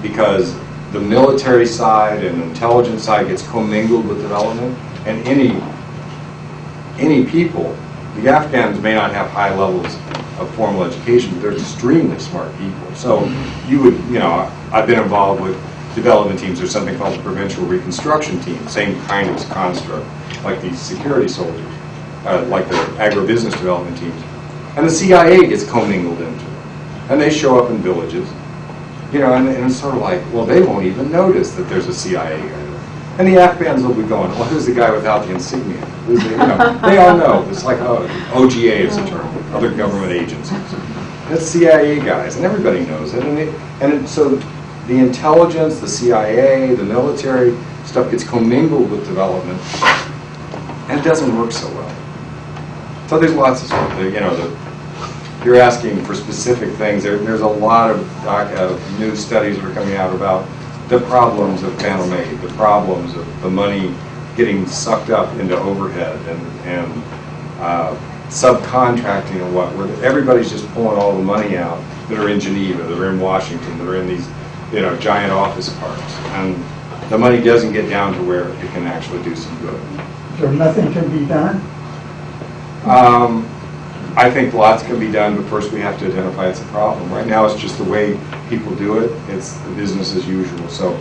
because the military side and the intelligence side gets commingled with development, and any people, the Afghans may not have high levels of formal education, but they're extremely smart people. So I've been involved with development teams. There's something called the Provincial Reconstruction Team, same kind of construct, like these security soldiers. Like the agribusiness development teams. And the CIA gets commingled into it. And they show up in villages, and it's sort of like, well, they won't even notice that there's a CIA guy there. And the Afghans will be going, well, who's the guy without the insignia? They all know. It's like, OGA is the term, other government agencies. That's CIA guys, and everybody knows it. So the intelligence, the CIA, the military stuff gets commingled with development, and it doesn't work so well. So there's lots of stuff. You're asking for specific things. There's a lot of new studies that are coming out about the problems of panel aid, the problems of the money getting sucked up into overhead and subcontracting and where everybody's just pulling all the money out that are in Geneva, that are in Washington, that are in these giant office parks, and the money doesn't get down to where it can actually do some good. So nothing can be done? I think lots can be done, but first we have to identify it's a problem. Right now it's just the way people do it. It's the business as usual. So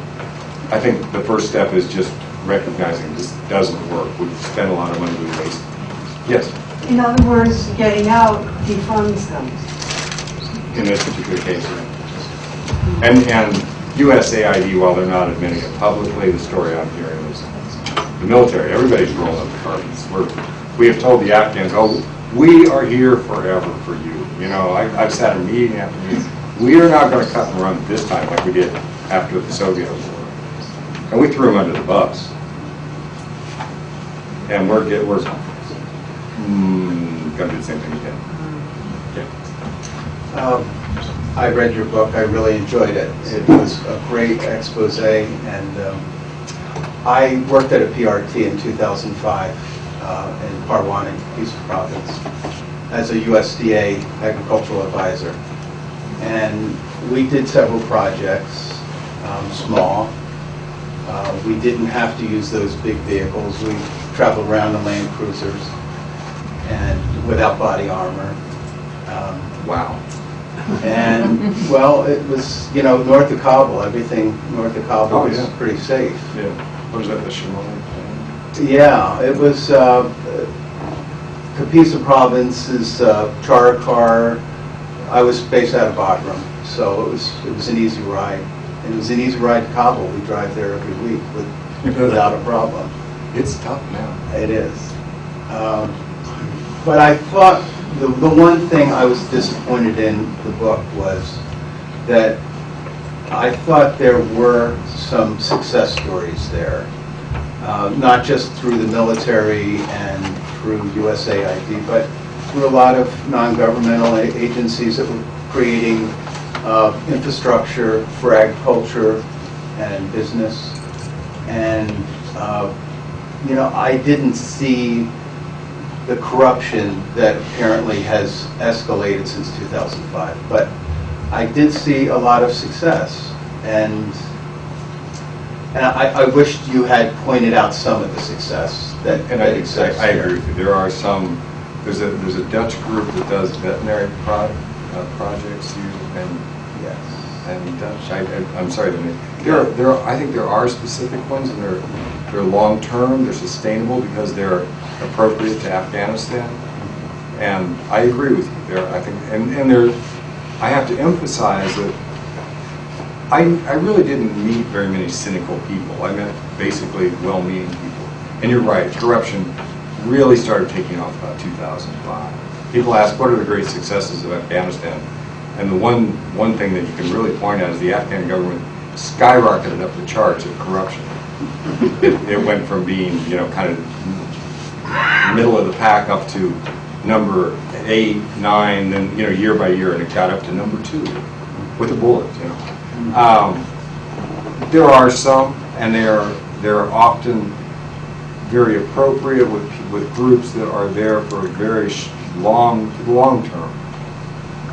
I think the first step is just recognizing this doesn't work. We've spent a lot of money, we waste. Yes? In other words, getting out defunds them. In this particular case, right? And USAID, while they're not admitting it publicly, the story I'm hearing is the military, everybody's rolling up the carpets. We have told the Afghans, we are here forever for you. I've sat in meeting after meeting. We are not going to cut and run this time like we did after the Soviet War. And we threw them under the bus. And we're going to do the same thing again. Yeah. I read your book. I really enjoyed it. It was a great expose, and I worked at a PRT in 2005 in Parwan, Peaceful Province, as a USDA agricultural advisor. And we did several projects, small. We didn't have to use those big vehicles. We traveled around in Land Cruisers and without body armor. Wow. And, well, it was, north of Kabul. Everything north of Kabul was pretty safe. Yeah. What was that, the Shimon? Yeah, it was Kapisa Province's Charkar. I was based out of Bagram, so it was an easy ride. And it was an easy ride to Kabul. We drive there every week without a problem. It's tough now. It is. But I thought the one thing I was disappointed in the book was that I thought there were some success stories there, not just through the military and through USAID, but through a lot of non-governmental agencies that were creating infrastructure for agriculture and business. And, you know, I didn't see the corruption that apparently has escalated since 2005. But I did see a lot of success. And I wished you had pointed out some of the success that exists. I agree with you. There are some. There's a Dutch group that does veterinary projects. And Dutch. I'm sorry. I think there are specific ones, and they're long term. They're sustainable because they're appropriate to Afghanistan. And I agree with you there. I think, and there. I have to emphasize that I really didn't meet very many cynical people. I met basically well-meaning people. And you're right, corruption really started taking off about 2005. People ask, what are the great successes of Afghanistan? And the one thing that you can really point out is the Afghan government skyrocketed up the charts of corruption. It went from being, you know, kind of middle of the pack up to number 8, 9, then, you know, year by year, and it got up to number 2 with a bullet, you know. There are some, and they're often very appropriate with groups that are there for a very long term,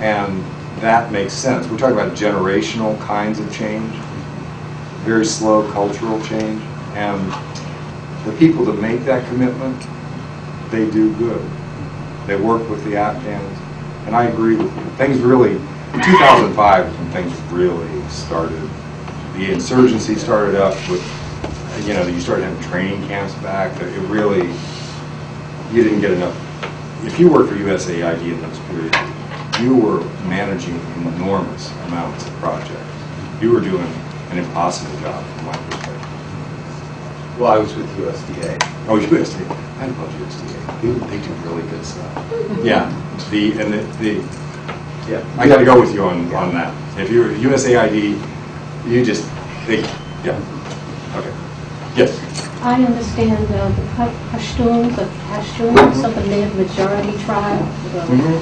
and that makes sense. We're talking about generational kinds of change, very slow cultural change, and the people that make that commitment, they do good. They work with the Afghans, and I agree with you. Things really, in 2005 is when things really started. The insurgency started up with, you know, you started having training camps back. It really, you didn't get enough. If you worked for USAID in those periods, you were managing enormous amounts of projects. You were doing an impossible job from my perspective. Well, I was with USDA. Oh, USDA. I love USDA. They do really good stuff. Yeah. Yeah. I got to go with you on that. If you're USAID, you just think, yeah. Okay. Yes. I understand the Pashtuns, something native majority tribe.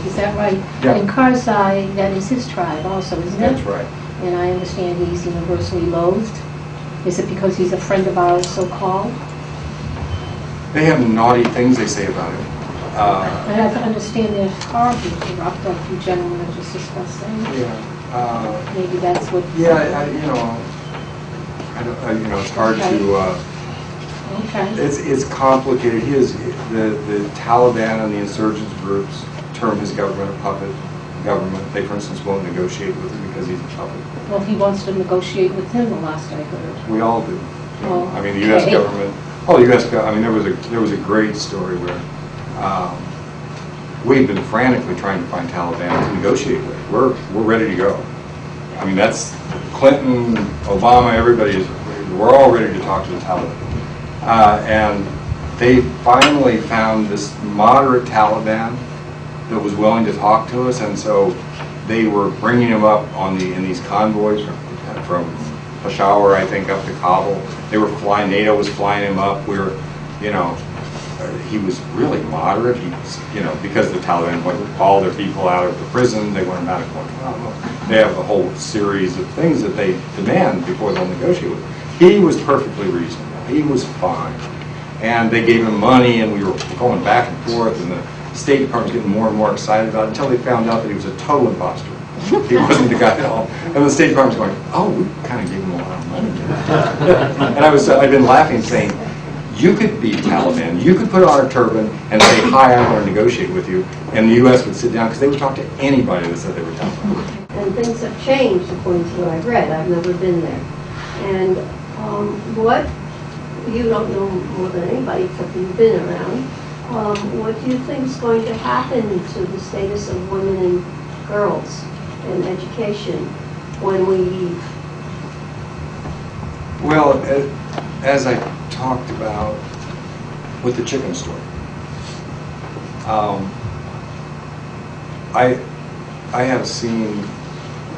Is that right? Yeah. And Karzai, that is his tribe also, isn't it? That's right. And I understand he's universally loathed. Is it because he's a friend of ours, so-called? They have naughty things they say about him. I have to understand they're horribly corrupt, like you gentlemen are just discussing. Yeah. Maybe that's what... Yeah, you know, it's hard to... Okay. It's complicated. The Taliban and the insurgents groups term his government a puppet government. They, for instance, won't negotiate with him because he's a puppet. Well, he wants to negotiate with him, the last I heard. We all do. Oh, I mean, the U.S. government. Oh, the U.S. I mean, there was a great story where we've been frantically trying to find Taliban to negotiate with. We're ready to go. I mean, that's Clinton, Obama, we're all ready to talk to the Taliban. And they finally found this moderate Taliban that was willing to talk to us, and so they were bringing him up in these convoys from Peshawar, I think, up to Kabul. They were flying. NATO was flying him up. We were, you know, he was really moderate. He was, you know, because the Taliban went all their people out of the prison. They want him out of Guantanamo. They have a whole series of things that they demand before they'll negotiate with him. He was perfectly reasonable. He was fine. And they gave him money, and we were going back and forth, and the State Department was getting more and more excited about it until they found out that he was a total imposter. He wasn't the guy at all. And the State Department was going, oh, we kind of gave him a lot of money. And I've been laughing, saying, you could be Taliban. You could put on a turban and say, hi, I want to negotiate with you. And the U.S. would sit down, because they would talk to anybody that said they were Taliban. And things have changed according to what I've read. I've never been there. And what you don't know more than anybody except you've been around. What do you think is going to happen to the status of women and girls in education when we leave? Well, as I talked about with the chicken story, I have seen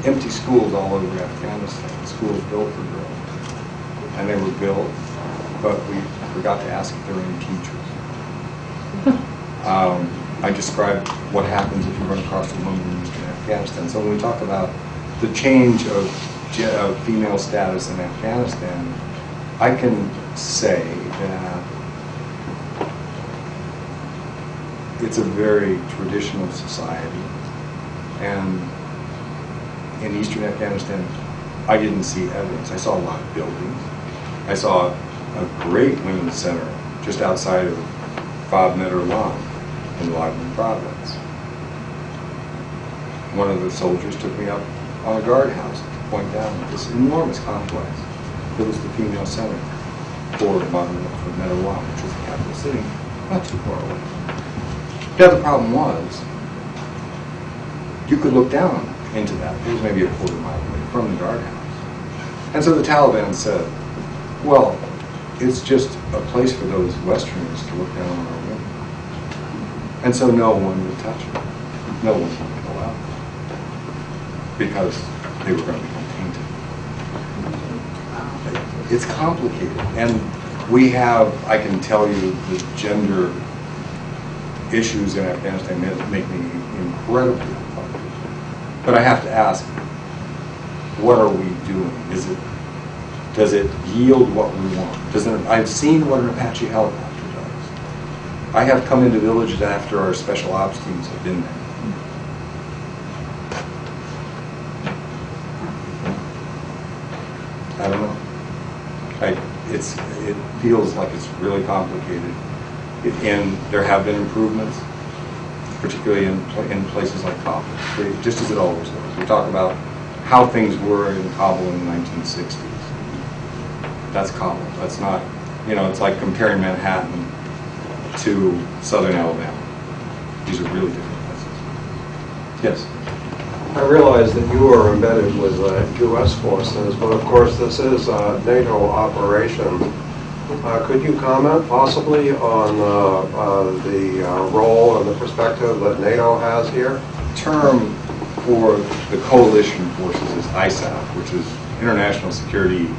empty schools all over Afghanistan, schools built for girls. And they were built, but we forgot to ask if there were any teachers. I described what happens if you run across a woman in Afghanistan. So when we talk about the change of female status in Afghanistan, I can say that it's a very traditional society. And in eastern Afghanistan, I didn't see evidence. I saw a lot of buildings. I saw a great women's center just outside of Fab Medarlan in Laghman province. One of the soldiers took me up on a guardhouse to point down at this enormous complex that was the female center for Medarlan, which was the capital city, not too far away. Now the problem was, you could look down into that. It was maybe a quarter mile away from the guardhouse. And so the Taliban said, well, it's just a place for those Westerners to look down on our women. And so no one would touch it. No one would go out because they were going to become tainted. It's complicated. And we have, I can tell you, the gender issues in Afghanistan make me incredibly uncomfortable. But I have to ask, what are we doing? Does it yield what we want? I've seen what an Apache helicopter does. I have come into villages after our special ops teams have been there. I don't know. It feels like it's really complicated. And there have been improvements, particularly in places like Kabul, just as it always was. We talk about how things were in Kabul in the 1960s. That's Kabul. That's not, it's like comparing Manhattan to southern Alabama. These are really different places. Yes? I realize that you are embedded with U.S. forces, but of course this is a NATO operation. Could you comment possibly on the role and the perspective that NATO has here? The term for the coalition forces is ISAF, which is International Security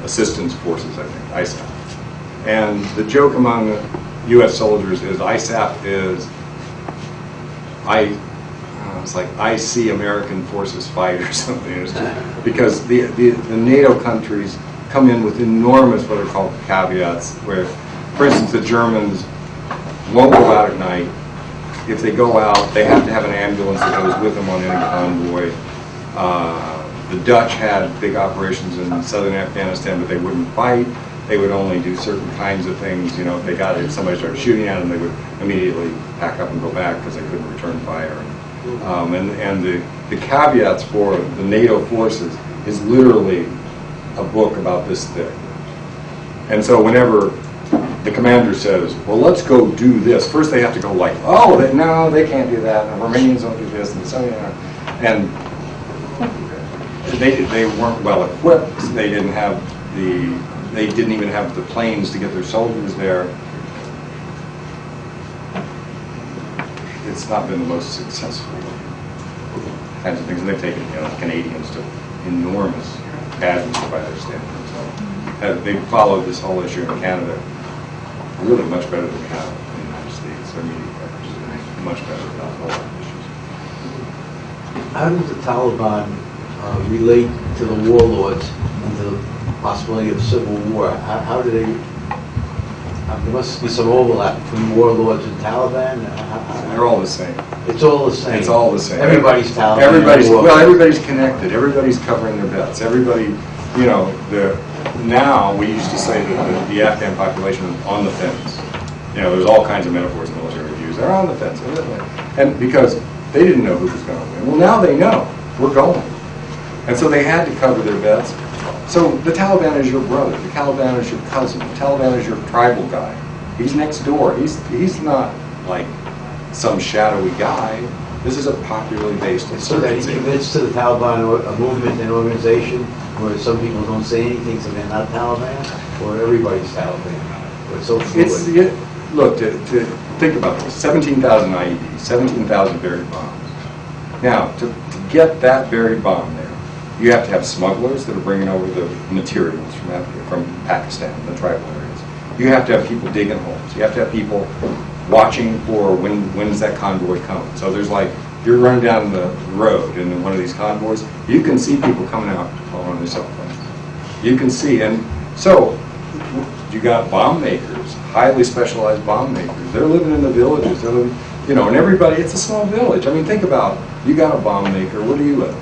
Assistance Forces, I think, ISAF. And the joke among U.S. soldiers is ISAF is, it's like I see American forces fight or something. Because the NATO countries come in with enormous what are called caveats, where, for instance, the Germans won't go out at night. If they go out, they have to have an ambulance that goes with them on any convoy. The Dutch had big operations in southern Afghanistan, but they wouldn't fight. They would only do certain kinds of things. If somebody started shooting at them, they would immediately pack up and go back because they couldn't return fire. And the caveats for the NATO forces is literally a book about this thick. And so whenever the commander says, well, let's go do this, first they have to go like, oh, no, they can't do that, and Romanians don't do this, and so, and they weren't well equipped, they didn't even have the planes to get their soldiers there. It's not been the most successful kinds of things, and they've taken Canadians to enormous casualties by their standards. So they followed this whole issue in Canada really much better than we have in the United States. Their media coverage is much better about all our issues. How does the Taliban relate to the warlords and the possibility of civil war? How do they? There must be some overlap between warlords and Taliban. They're all the same. It's all the same. It's all the same. Everybody's Taliban. Everybody's connected. Everybody's covering their bets. Everybody, now we used to say that the Afghan population is on the fence. There's all kinds of metaphors in military reviews. They're on the fence. And because they didn't know who was going to win. Well, now they know. We're going. And so they had to cover their bets. So the Taliban is your brother, the Taliban is your cousin, the Taliban is your tribal guy. He's next door. He's not like some shadowy guy. This is a popularly based So that he insurgency. commits to the Taliban, or a movement and organization where some people don't say anything, so they're not Taliban, or everybody's Taliban. Or it's so fluid. Look, to think about this, 17,000 IEDs, 17,000 buried bombs. Now, to get that buried bomb there, you have to have smugglers that are bringing over the materials from Pakistan, the tribal areas. You have to have people digging holes. You have to have people watching for when's that convoy coming. So there's like, you're running down the road in one of these convoys, you can see people coming out on their cell phones. You can see, and so you got bomb makers, highly specialized bomb makers. They're living in the villages. They're living, and everybody, it's a small village. I mean, think about, you got a bomb maker. Where do you live?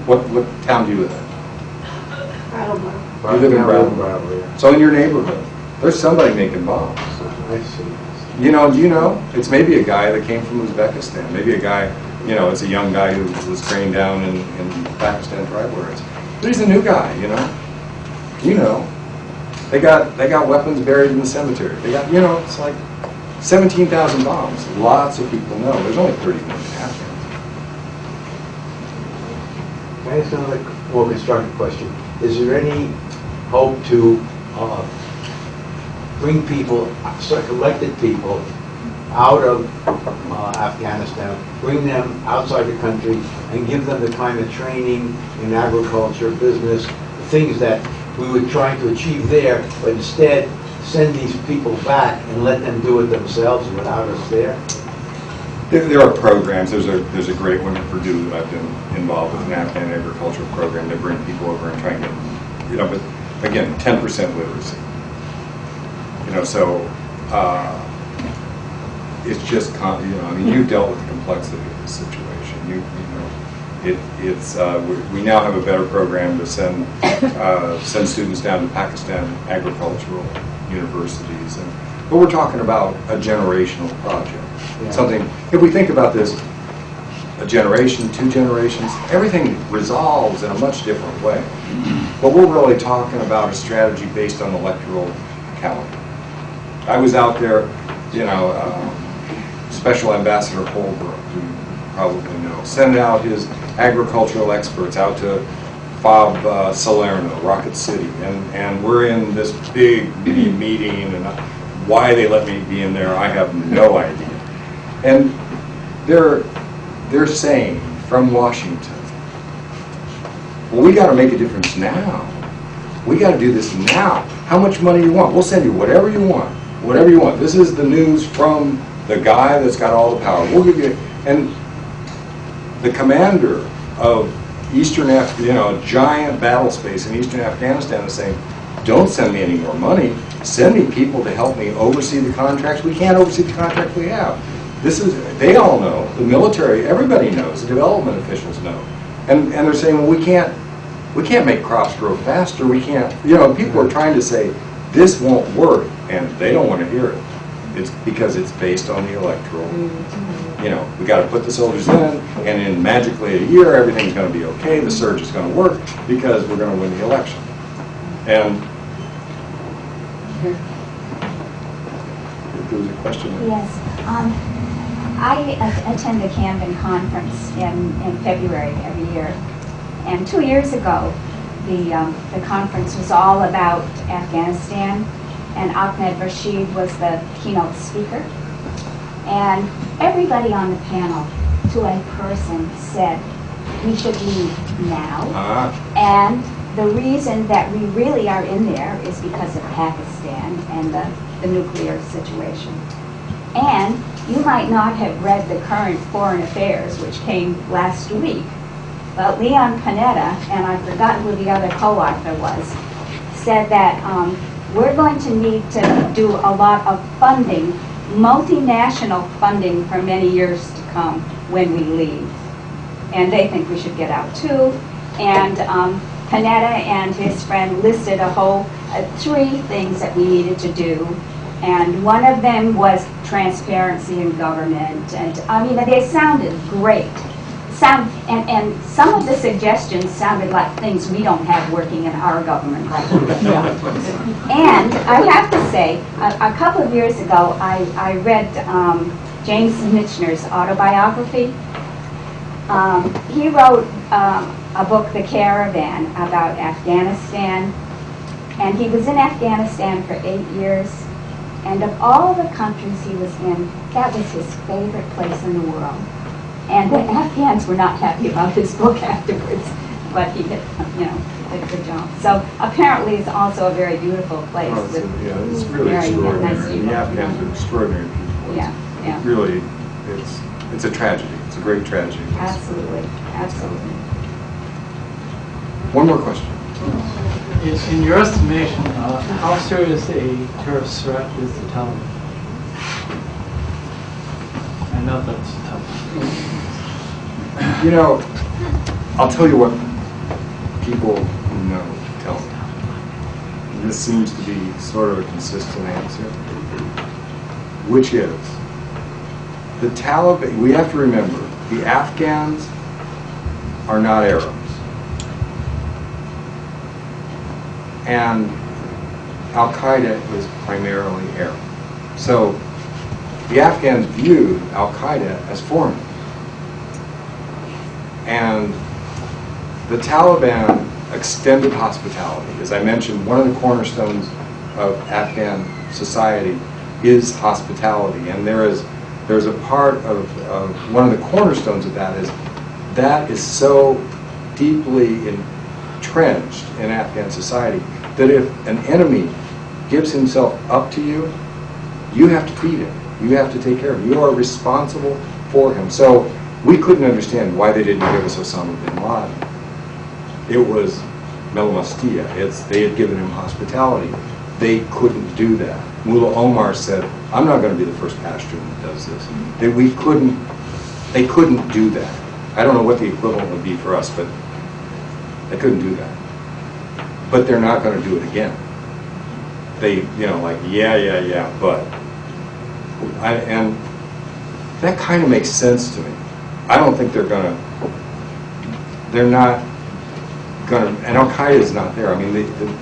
What town do you live in? Brattleboro. You live in Brattleboro. Brattleboro, yeah. So in your neighborhood, there's somebody making bombs. I see. It's maybe a guy that came from Uzbekistan. Maybe a guy, it's a young guy who was trained down in Pakistan tribal areas. But he's a new guy, They got weapons buried in the cemetery. They got, it's like 17,000 bombs. Lots of people know. There's only 30 million Afghans. Can I ask another more constructive question? Is there any hope to bring people, selected people, out of Afghanistan, bring them outside the country, and give them the kind of training in agriculture, business, things that we were trying to achieve there, but instead send these people back and let them do it themselves without us there? There are programs. There's a great one at Purdue that I've been involved with, an Afghan agricultural program. They bring people over and try and get, but again, 10% literacy. So it's just, you've dealt with the complexity of this situation. We now have a better program to send students down to Pakistan agricultural universities, but we're talking about a generational project. Yeah. Something, if we think about this, a generation, 2 generations, everything resolves in a much different way. But we're really talking about a strategy based on electoral calendar. I was out there, Special Ambassador Holbrook, who you probably know, sent out his agricultural experts out to FOB Salerno, Rocket City, and we're in this big meeting, and why they let me be in there, I have no idea. And they're saying from Washington, well, we got to make a difference now. We got to do this now. How much money you want? We'll send you whatever you want. Whatever you want. This is the news from the guy that's got all the power. We'll give you. And the commander of Eastern, giant battle space in Eastern Afghanistan is saying, don't send me any more money. Send me people to help me oversee the contracts. We can't oversee the contracts we have. They all know, the military, everybody knows, the development officials know. And they're saying, well, we can't make crops grow faster. We can't, people are trying to say, this won't work, and they don't want to hear it. It's because it's based on the electoral. We got to put the soldiers in, and in magically a year, everything's going to be okay. The surge is going to work because we're going to win the election. And there was a question. Yes. I attend the Camden Conference in February every year. And 2 years ago, the conference was all about Afghanistan, and Ahmed Rashid was the keynote speaker. And everybody on the panel, to a person, said, we should leave now. And the reason that we really are in there is because of Pakistan and the nuclear situation. And you might not have read the current Foreign Affairs, which came last week, but Leon Panetta, and I've forgotten who the other co-author was, said that we're going to need to do a lot of funding, multinational funding for many years to come when we leave. And they think we should get out too. And Panetta and his friend listed a whole 3 things that we needed to do. And one of them was transparency in government. And I mean, they sounded great. and some of the suggestions sounded like things we don't have working in our government right now. And I have to say, a couple of years ago, I read James Michener's autobiography. He wrote a book, The Caravan, about Afghanistan. And he was in Afghanistan for 8 years. And of all the countries he was in, that was his favorite place in the world. And the Afghans were not happy about his book afterwards, but he did, did a good job. So apparently it's also a very beautiful place. Well, it's really very extraordinary. nice people. The Afghans are extraordinary people. Yeah, yeah. Really, it's a tragedy. It's a great tragedy. Absolutely, absolutely. One more question. In your estimation, how serious a terrorist threat is the Taliban? I know that's tough. You know, I'll tell you what people who know tell me. And this seems to be sort of a consistent answer, which is the Taliban, we have to remember, the Afghans are not Arabs. And Al-Qaeda is primarily Arab. So the Afghans viewed Al-Qaeda as foreign. And the Taliban extended hospitality. As I mentioned, one of the cornerstones of Afghan society is hospitality. And there's a part of one of the cornerstones of that is so deeply entrenched in Afghan society that if an enemy gives himself up to you, you have to feed him. You have to take care of him. You are responsible for him. So we couldn't understand why they didn't give us Osama bin Laden. It was Melamastia. They had given him hospitality. They couldn't do that. Mullah Omar said, I'm not going to be the first Pashtun that does this. They couldn't do that. I don't know what the equivalent would be for us, but they couldn't do that. But they're not going to do it again. They, but. And that kind of makes sense to me. I don't think they're not going to, and Al-Qaeda is not there. I mean,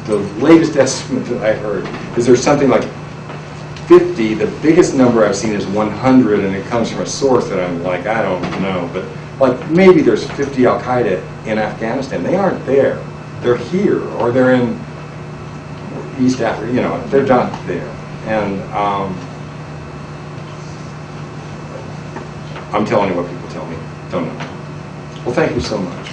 the latest estimate that I heard is there's something like 50, the biggest number I've seen is 100, and it comes from a source that I'm like, I don't know, but like maybe there's 50 Al-Qaeda in Afghanistan. They aren't there. They're here, or they're in East Africa, they're not there. And I'm telling you what people tell me. Don't know. Well, thank you so much.